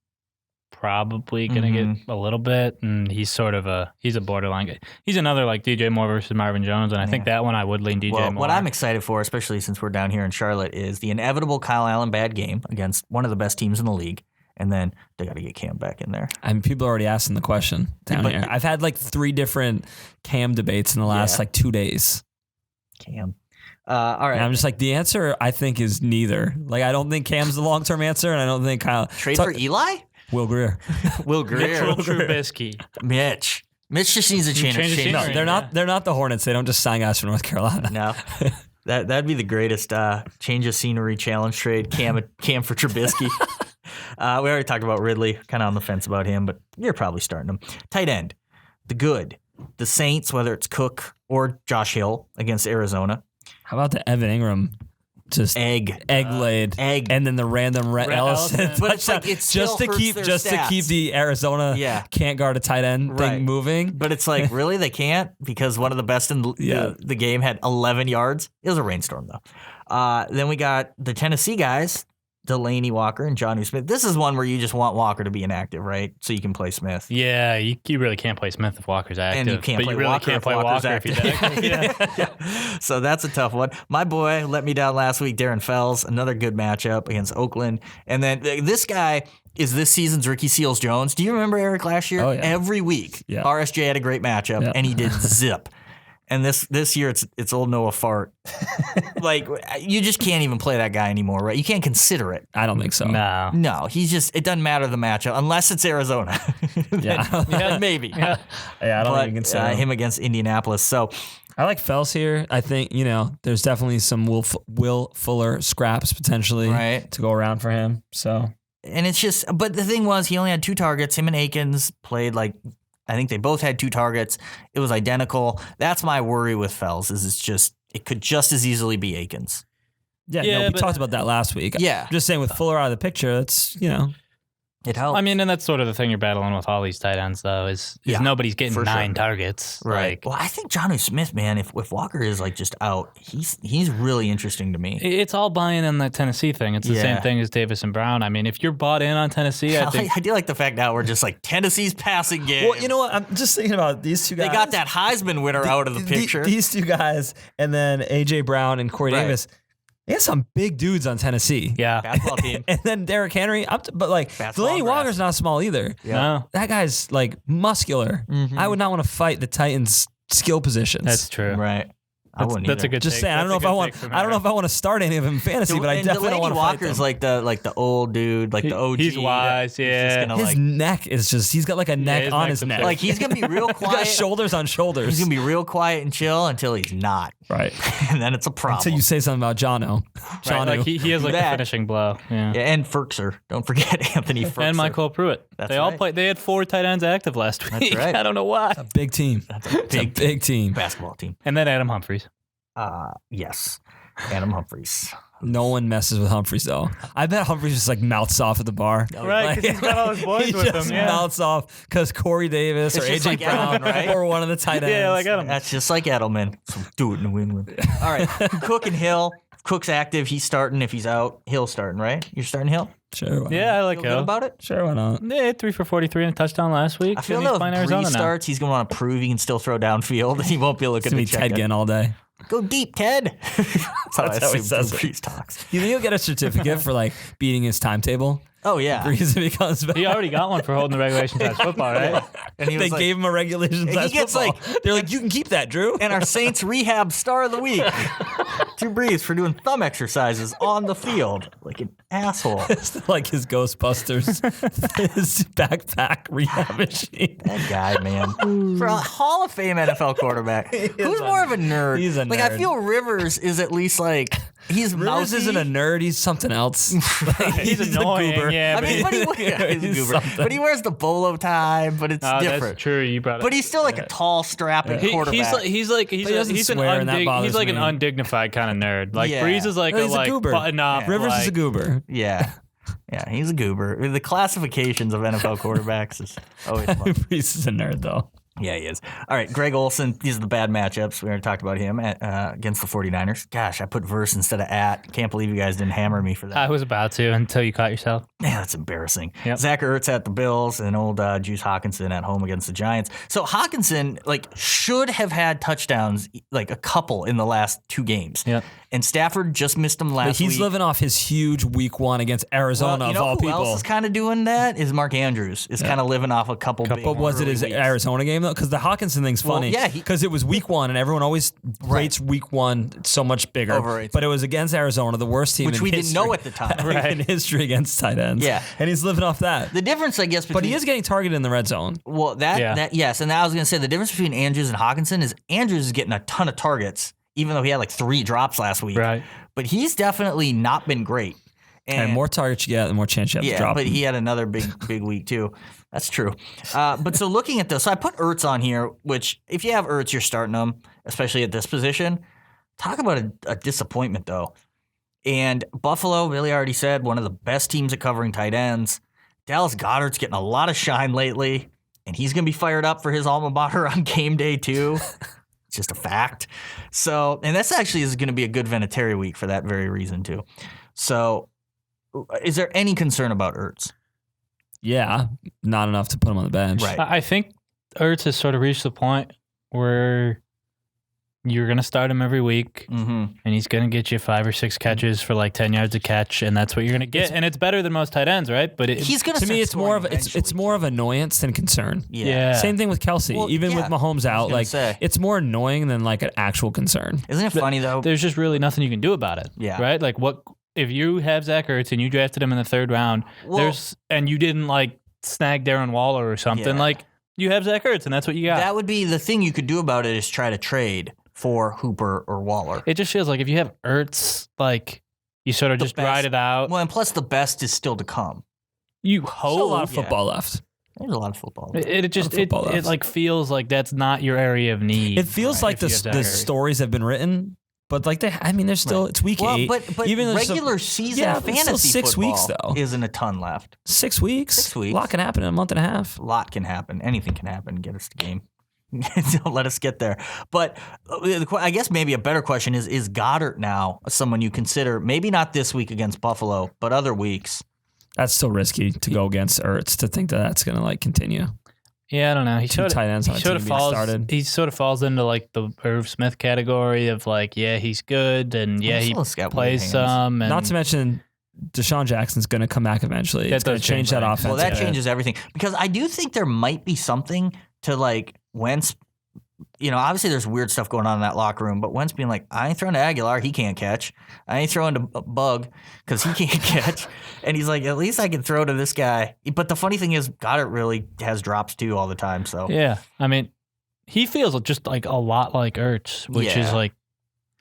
probably going to get a little bit, and he's sort of he's a borderline guy. He's another like DJ Moore versus Marvin Jones, and I think that one I would lean DJ Well, Moore. what I'm excited for, especially since we're down here in Charlotte, is the inevitable Kyle Allen bad game against one of the best teams in the league. And then they got to get Cam back in there. I mean, people are already asking the question down here. I've had like 3 different Cam debates in the last like 2 days. Cam. All right. And I'm just like, the answer I think is neither. Like, I don't think Cam's the long-term answer, and I don't think Kyle. Trade for Eli? Will Greer. Will Greer. Mitchell Trubisky. Mitch just needs a change of Change of scenery. scenery. No, they're not the Hornets. They don't just sign guys from North Carolina. No. That'd be the greatest change of scenery challenge trade. Cam for Trubisky. We already talked about Ridley. Kind of on the fence about him, but you're probably starting him. Tight end. The Saints, whether it's Cook or Josh Hill against Arizona. How about the Evan Ingram? Just Egg laid, and then the random Rhett Ellison. But it's like it still to keep the Arizona can't guard a tight end thing moving. But it's like really they can't because one of the best in the game had 11 yards. It was a rainstorm though. Then we got the Tennessee guys, Delaney Walker and Jonnu Smith. This is one where you just want Walker to be inactive, right? So you can play Smith. Yeah, you really can't play Smith if Walker's active. And you can't play really Walker can't if play Walker's Walker if he's active. Yeah. So that's a tough one. My boy let me down last week, Darren Fells, another good matchup against Oakland. And then this guy is this season's Ricky Seals-Jones. Do you remember Eric last year? Oh, yeah. Every week, RSJ had a great matchup, and he did zip. And this year, it's old Noah Fart. Like, you just can't even play that guy anymore, right? You can't consider it. I don't think so. No, it doesn't matter the matchup, unless it's Arizona. Yeah. Maybe. I don't even consider him against Indianapolis. So I like Fells here. I think, there's definitely some Will Fuller scraps potentially to go around for him. So, and it's just, but the thing was, he only had 2 targets. Him and Akins played I think they both had 2 targets. It was identical. That's my worry with Fells it could just as easily be Akins. Yeah, we talked about that last week. Yeah. I'm just saying with Fuller out of the picture, that's, It helps. I mean, and that's sort of the thing you're battling with all these tight ends, though, is nobody's getting 9 targets. Right. Well, I think Jonnu Smith, man, if Walker is just out, he's really interesting to me. It's all buying in that Tennessee thing. It's the same thing as Davis and Brown. I mean, if you're bought in on Tennessee, I think. I do like the fact now we're just Tennessee's passing game. Well, you know what? I'm just thinking about these 2 guys. They got that Heisman winner out of the picture. These 2 guys, and then A.J. Brown and Corey Davis. They have some big dudes on Tennessee. Yeah. Basketball team. And then Derrick Henry. Delaney Walker's not small either. Yeah. No. That guy's muscular. Mm-hmm. I would not want to fight the Titans' skill positions. That's true. Right. I wouldn't That's either. a good Just take. saying, I don't know if I want to start any of them in fantasy, but I definitely don't want to fight them. Walker's the old dude, the OG. He's wise, yeah. His neck is he's got a neck on his neck. He's going to be real quiet. He's got shoulders on shoulders. He's going to be real quiet and chill until he's not. Right. And then it's a problem. Until you say something about Jono. Right, he has the finishing blow. Yeah. And Ferkser. Don't forget Anthony Ferkser. And Michael Pruitt. They all played. They had 4 tight ends active last week. That's right. I don't know why. A big team. That's a big team. Basketball team. And then Adam Humphries. Yes. Adam Humphries. No one messes with Humphries, though. I bet Humphries just mouths off at the bar. Right, because he's got all his boys with him. Yeah. Mouths off because Corey Davis or It's A.J. just Brown Edelman, right? or one of the tight ends. Yeah, like Edelman. That's just like Edelman. So do it in a win-win. All right. Cook and Hill. If Cook's active, he's starting. If he's out, Hill's starting, right? You're starting Hill? Sure. Yeah, I like Feel good Hill. about it? Sure, why not? They had 3 for 43 and a touchdown last week. I feel and he's though playing if Arizona Breeze now. starts, he's going to want to prove he can still throw downfield, and he won't be looking It's to going to be check Ted it. Ginn all day. Go deep, Ted. That's how I how he assume says it. Breeze talks. You think he'll get a certificate for beating his timetable? Oh, yeah. Breeze if he comes back. He already got one for holding the regulation size football, right? And he They was like, gave him a regulation he size gets football. They're like, you can keep that, Drew. and our Saints rehab star of the week to Breeze for doing thumb exercises on the field like an asshole. It's like his Ghostbusters, his backpack rehab machine. That guy, man. For a Hall of Fame NFL quarterback. Who's more of a nerd? He's a I nerd. feel Rivers is at least he's Rivers mousy. isn't a nerd. He's something else. He's annoying, a goober. yeah. I mean, but he's a He's goober. something. But he wears the bolo tie, but it's different. That's true. You brought it. But he's still a tall, strapping quarterback. He's doesn't swear, and that bothers an me. undignified kind of nerd. Like Yeah. Breeze is like He's a goober. button up. Rivers is a goober. Yeah. Yeah, he's a goober. The classifications of NFL quarterbacks is always fun. Breeze is a nerd, though. Yeah, he is. All right, Greg Olsen. These are the bad matchups. We already talked about him against the 49ers. Gosh, I put verse instead of at. Can't believe you guys didn't hammer me for that. I was about to until you caught yourself. Man, that's embarrassing. Yep. Zach Ertz at the Bills and old Juice Hawkinson at home against the Giants. So Hawkinson should have had touchdowns, a couple in the last 2 games. Yep. And Stafford just missed him But last week. he's living off his huge week 1 against Arizona Well, of all who people. else is kind of doing that? Is Mark Andrews is kind of living off a couple big But was it his weeks. Arizona game game though? Because the Hawkinson thing's Well, funny. yeah, because it was week 1, and everyone always rates week 1 so much bigger. Overrated. But it was against Arizona, the worst team Which in we history. didn't know at the time. in history against tight ends. Yeah. And he's living off that. The difference, I guess, between... But he is getting targeted in the red zone. Well, yes. And I was going to say the difference between Andrews and Hawkinson is Andrews is getting a ton of targets, even though he had like 3 drops last week. Right. But he's definitely not been great. And more targets you get, the more chance you have to drop but him. he had another big week too. That's true. But so looking at this, so I put Ertz on here, which if you have Ertz, you're starting him, especially at this position. Talk about a disappointment though. And Buffalo, really already said, one of the best teams at covering tight ends. Dallas Goedert's getting a lot of shine lately, and he's going to be fired up for his alma mater on game day too. It's just a fact. So, and this actually is going to be a good Vinatieri week for that very reason too. So, is there any concern about Ertz? Yeah, not enough to put him on the bench. Right. I think Ertz has sort of reached the point where you're going to start him every week, and he's going to get you 5 or 6 catches for like 10 yards a catch, and that's what you're going to get. And it's better than most tight ends, right? But He's going to me, it's more of annoyance than concern. Yeah. Same thing with Kelsey. Well, Even with Mahomes out, like it's more annoying than like an actual concern. Isn't it funny though? There's just really nothing you can do about it. Yeah. Right? Like what if you have Zach Ertz and you drafted him in the 3rd round, and you didn't like snag Darren Waller or something, like you have Zach Ertz and that's what you got. That would be the thing you could do about it is try to trade for Hooper or Waller. It just feels like if you have Ertz, like you sort of just ride it out. Well, and plus the best is still to come. You There's hope a lot of football left. There's a lot of football. It like feels like that's not your area of need. It feels like the stories have been written, but like there's still it's week 8. But even regular season fantasy still 6 football weeks though. Isn't a ton left. 6 weeks. 6 weeks. A lot can happen in a month and a half. A lot can happen. Anything can happen. Get us the game. Don't let us get there. But I guess maybe a better question is Goddard now someone you consider, maybe not this week against Buffalo, but other weeks? That's still risky to go against Ertz to think that that's going to like continue. Yeah, I don't know. He Two tight ends on a team being started. He sort of falls into like the Irv Smith category of like, yeah, he's good and he plays some. And not to mention Deshaun Jackson's going to come back eventually. It's going to change that offense. Well, that changes everything because I do think there might be something to like Wentz. Obviously there's weird stuff going on in that locker room, but Wentz being like, I ain't throwing to Aguilar, he can't catch. I ain't throwing to Bug because he can't catch. And he's like, at least I can throw to this guy. But the funny thing is, Goddard really has drops too all the time. So yeah, I mean, he feels just like a lot like Ertz, which is like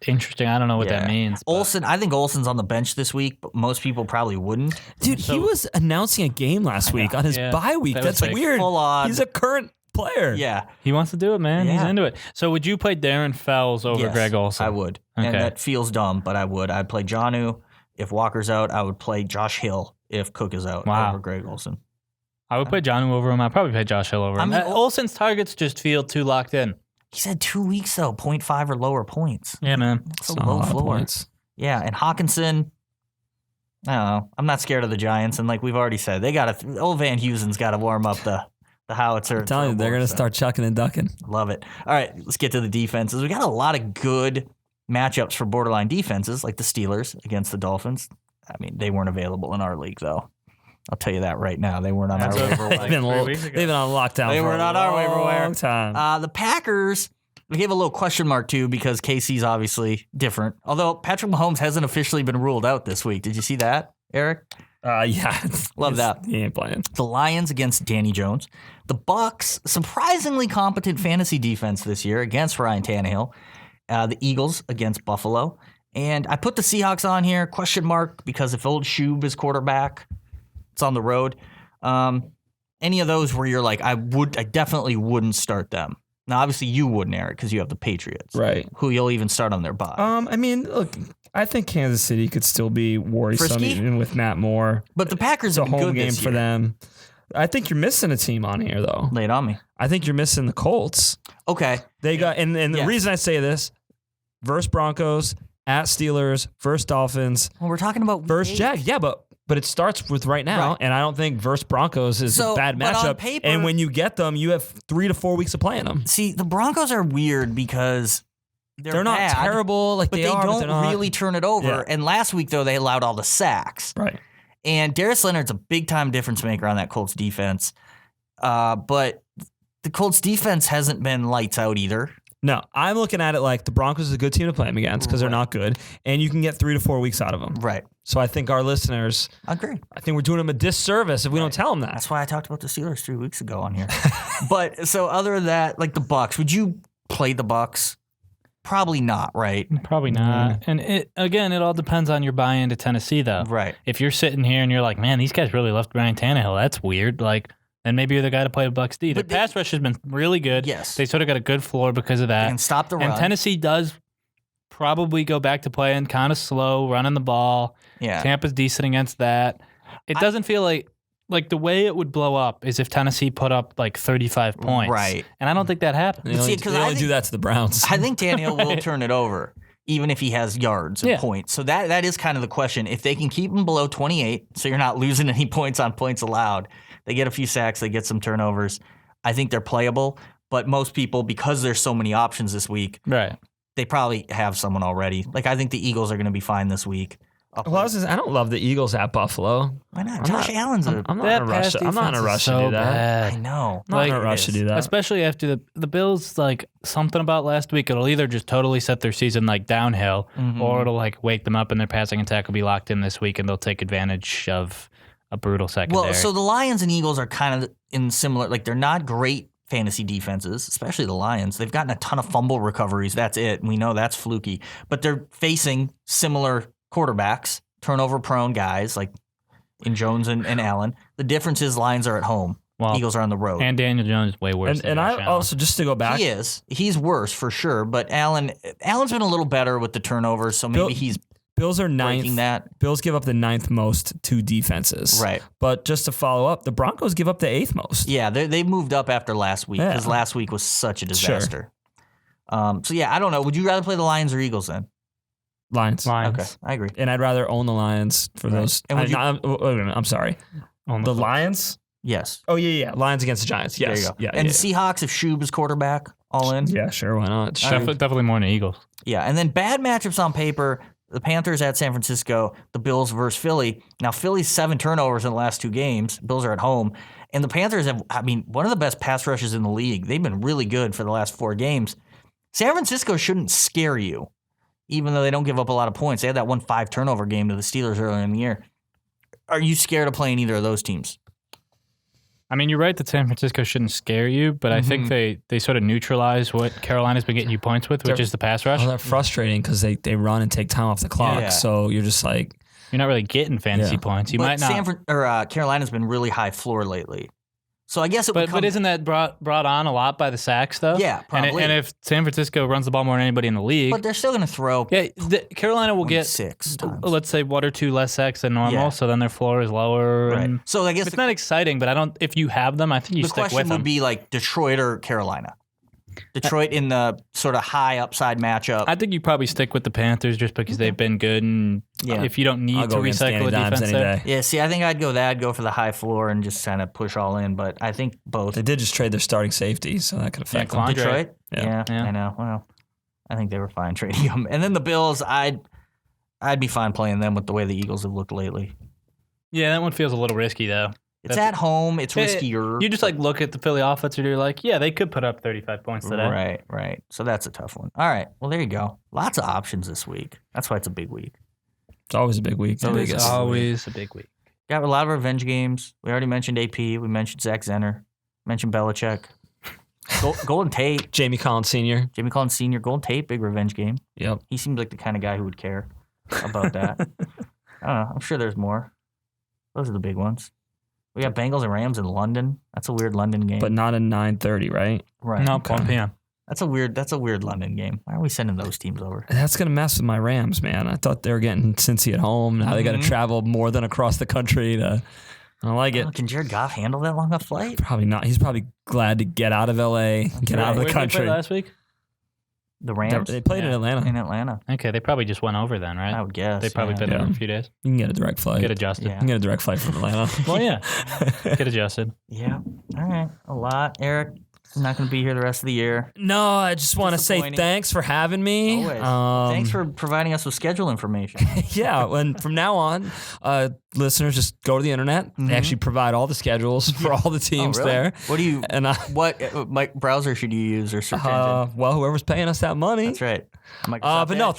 interesting. I don't know what that means. Olsen, I think Olsen's on the bench this week, but most people probably wouldn't. Dude, he was announcing a game last week on his bye week. That's like weird. Full on. He's a current player. Yeah. He wants to do it, man. He's into it. So would you play Darren Fells over Greg Olsen? I would. Okay. And that feels dumb, but I would. I'd play Jonnu. If Walker's out, I would play Josh Hill if Cook is out over Greg Olsen. I would play Jonnu over him. I'd probably play Josh Hill over him. Olsen's targets just feel too locked in. He's had 2 weeks, though, 0.5 or lower points. Yeah, man. That's a low floor. Points. Yeah, and Hawkinson, I don't know. I'm not scared of the Giants, and like we've already said, they got to. Old Van Heusen's got to warm up the howitzer. I'm telling you, they're going to start chucking and ducking. Love it. All right, let's get to the defenses. We got a lot of good matchups for borderline defenses, like the Steelers against the Dolphins. I mean, they weren't available in our league, though. I'll tell you that right now. They weren't on our waiver wire. They've been on lockdown They for weren't a on our waiver wire. long time. The Packers, we gave a little question mark, too, because KC's obviously different. Although Patrick Mahomes hasn't officially been ruled out this week. Did you see that, Eric? Yeah. Love that. He ain't playing. The Lions against Danny Jones. The Bucs, surprisingly competent fantasy defense this year against Ryan Tannehill. The Eagles against Buffalo. And I put the Seahawks on here, question mark, because if old Shub is quarterback, it's on the road. Any of those where you're like, I definitely wouldn't start them. Now, obviously, you wouldn't, Eric, because you have the Patriots. Right. Who you'll even start on their bye. I mean, look, I think Kansas City could still be worrisome Frisky? even with Matt Moore. But the Packers It's a have been home good game this for year. them. I think you're missing a team on here, though. Lay it on me. I think you're missing the Colts. Okay. They got, and the reason I say this, versus Broncos, at Steelers, versus Dolphins, Well, we're talking about versus Jags. Yeah, but it starts with right now, and I don't think versus Broncos is a bad but on matchup. paper- and when you get them, you have 3 to 4 weeks of playing them. See, the Broncos are weird because they're not bad, terrible, like but they they are, but don't they're not. really turn it over. Yeah. And last week, though, they allowed all the sacks. Right. And Darius Leonard's a big-time difference maker on that Colts defense. But the Colts defense hasn't been lights out either. No, I'm looking at it like the Broncos is a good team to play them against because they're not good, and you can get 3 to 4 weeks out of them. Right. So I think our listeners, I agree. I think we're doing them a disservice if we don't tell them that. That's why I talked about the Steelers 3 weeks ago on here. But so other than that, like the Bucs, would you play the Bucs? Probably not, right? Probably not. And it all depends on your buy-in to Tennessee, though. Right. If you're sitting here and you're like, man, these guys really left Ryan Tannehill, that's weird. Like, then maybe you're the guy to play the Bucs D. Their pass rush has been really good. Yes. They sort of got a good floor because of that. They can stop the run. And Tennessee does probably go back to playing kind of slow, running the ball. Yeah. Tampa's decent against that. It doesn't feel like the way it would blow up is if Tennessee put up like 35 points. Right. And I don't think that happens. They only do that to the Browns. I think Tannehill will turn it over, even if he has yards and points. So that is kind of the question. If they can keep him below 28, so you're not losing any points on points allowed, they get a few sacks, they get some turnovers, I think they're playable. But most people, because there's so many options this week, Right. they probably have someone already. Like, I think the Eagles are going to be fine this week. I don't love the Eagles at Buffalo. Why not? Josh Allen's I'm not in a rush. I'm not in a rush to do that. I know. I'm not in a rush to do that. Especially after the Bills, like something about last week, it'll either just totally set their season like downhill, or it'll like wake them up and their passing attack will be locked in this week and they'll take advantage of a brutal secondary. Well, so the Lions and Eagles are kind of in similar, like they're not great fantasy defenses, especially the Lions. They've gotten a ton of fumble recoveries. That's it. And we know that's fluky. But they're facing similar quarterbacks, turnover-prone guys like in Jones and Allen. The difference is Lions are at home. Well, Eagles are on the road. And Daniel Jones is way worse. And I also, just to go back. He's worse for sure. But Allen's been a little better with the turnovers, so maybe he's Bills are ninth. breaking that. Bills give up the 9th most to defenses. Right. But just to follow up, the Broncos give up the 8th most. Yeah, they moved up after last week because last week was such a disaster. Sure. So, yeah, I don't know. Would you rather play the Lions or Eagles then? Lions. Okay, I agree. And I'd rather own the Lions for those. And I'm sorry. The Lions? Yes. Oh, yeah. Lions against the Giants. Yes. There you go. Yeah, and the Seahawks, if Shub is quarterback, all in? Yeah, sure. Why not? Definitely more than the Eagles. Yeah, and then bad matchups on paper. The Panthers at San Francisco, the Bills versus Philly. Now, Philly's 7 turnovers in the last 2 games. Bills are at home. And the Panthers have, one of the best pass rushes in the league. They've been really good for the last 4 games. San Francisco shouldn't scare you, even though they don't give up a lot of points. They had that 1 5-turnover game to the Steelers earlier in the year. Are you scared of playing either of those teams? I mean, you're right that San Francisco shouldn't scare you, but I think they sort of neutralize what Carolina's been getting you points with, which is the pass rush. Oh, they're frustrating because they run and take time off the clock. Yeah. So you're just like... You're not really getting fantasy points. You might not. Carolina's been really high floor lately. So I guess it would But isn't that brought on a lot by the sacks, though? Yeah, probably. And if San Francisco runs the ball more than anybody in the league... But they're still going to throw... Yeah, Carolina will get 6 times. Let's say 1 or 2 less sacks than normal, so then their floor is lower. Right. And so I guess it's not exciting, but if you have them, I think you stick with them. The question would be like Detroit or Carolina. Detroit in the sort of high upside matchup. I think you probably stick with the Panthers just because they've been good, and if you don't need to recycle the defense there. Yeah, see, I think I'd go for the high floor and just kind of push all in, but I think both. They did just trade their starting safety, so that could affect them. Detroit? Yeah, I know. Well, I think they were fine trading them. And then the Bills, I'd be fine playing them with the way the Eagles have looked lately. Yeah, that one feels a little risky, though. It's at home. It's riskier. You just look at the Philly offense and you're like, yeah, they could put up 35 points today. Right. So that's a tough one. All right. Well, there you go. Lots of options this week. That's why it's a big week. It's always a big week. It's always a big week. Got a lot of revenge games. We already mentioned AP. We mentioned Zach Zenner. Mentioned Belichick. Golden Tate. Jamie Collins Sr. Golden Tate, big revenge game. Yep. He seems like the kind of guy who would care about that. I don't know. I'm sure there's more. Those are the big ones. We got Bengals and Rams in London. That's a weird London game. But not at 9:30, right? Right. No, 1 p.m. That's a weird London game. Why are we sending those teams over? That's going to mess with my Rams, man. I thought they were getting Cincy at home. Now they got to travel more than across the country. I don't like it. Can Jared Goff handle that long a flight? Probably not. He's probably glad to get out of L.A., get out of the country. Where did they play last week? The Rams? They played in Atlanta. In Atlanta. Okay, they probably just went over then, right? I would guess. They probably been there for a few days. You can get a direct flight. Get adjusted. You can get a direct flight from Atlanta. Well, yeah. Get adjusted. Yeah. All right. A lot. Eric, I'm not going to be here the rest of the year. No, I just want to say Disappointing. thanks for having me. Always. Thanks for providing us with schedule information. Yeah, and from now on, listeners just go to the internet. They actually provide all the schedules for all the teams really? there. What do you? And What browser should you use or search engine? well, whoever's paying us that money. That's right. Microsoft But no, Edge.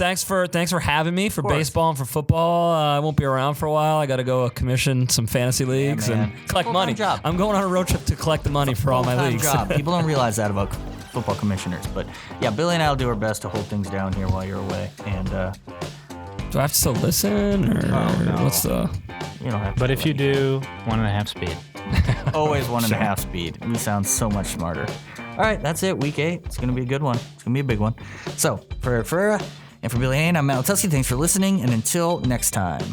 thanks for having me for course. baseball and for football. I won't be around for a while. I got to go commission some fantasy leagues man. and collect Full-time money. job. I'm going on a road trip to collect the money for all my Full-time leagues. job. People don't realize that about football commissioners, but yeah, Billy and I will do our best to hold things down here while you're away. And Do I have to still listen, or what's the? you don't have to. But if you do, 1.5 speed. always 1.5 speed. We sound so much smarter. All right, that's it. Week 8. It's gonna be a good one. It's gonna be a big one. So for Ferreira and for Billy Hain, I'm Matt Letuski. Thanks for listening, and until next time.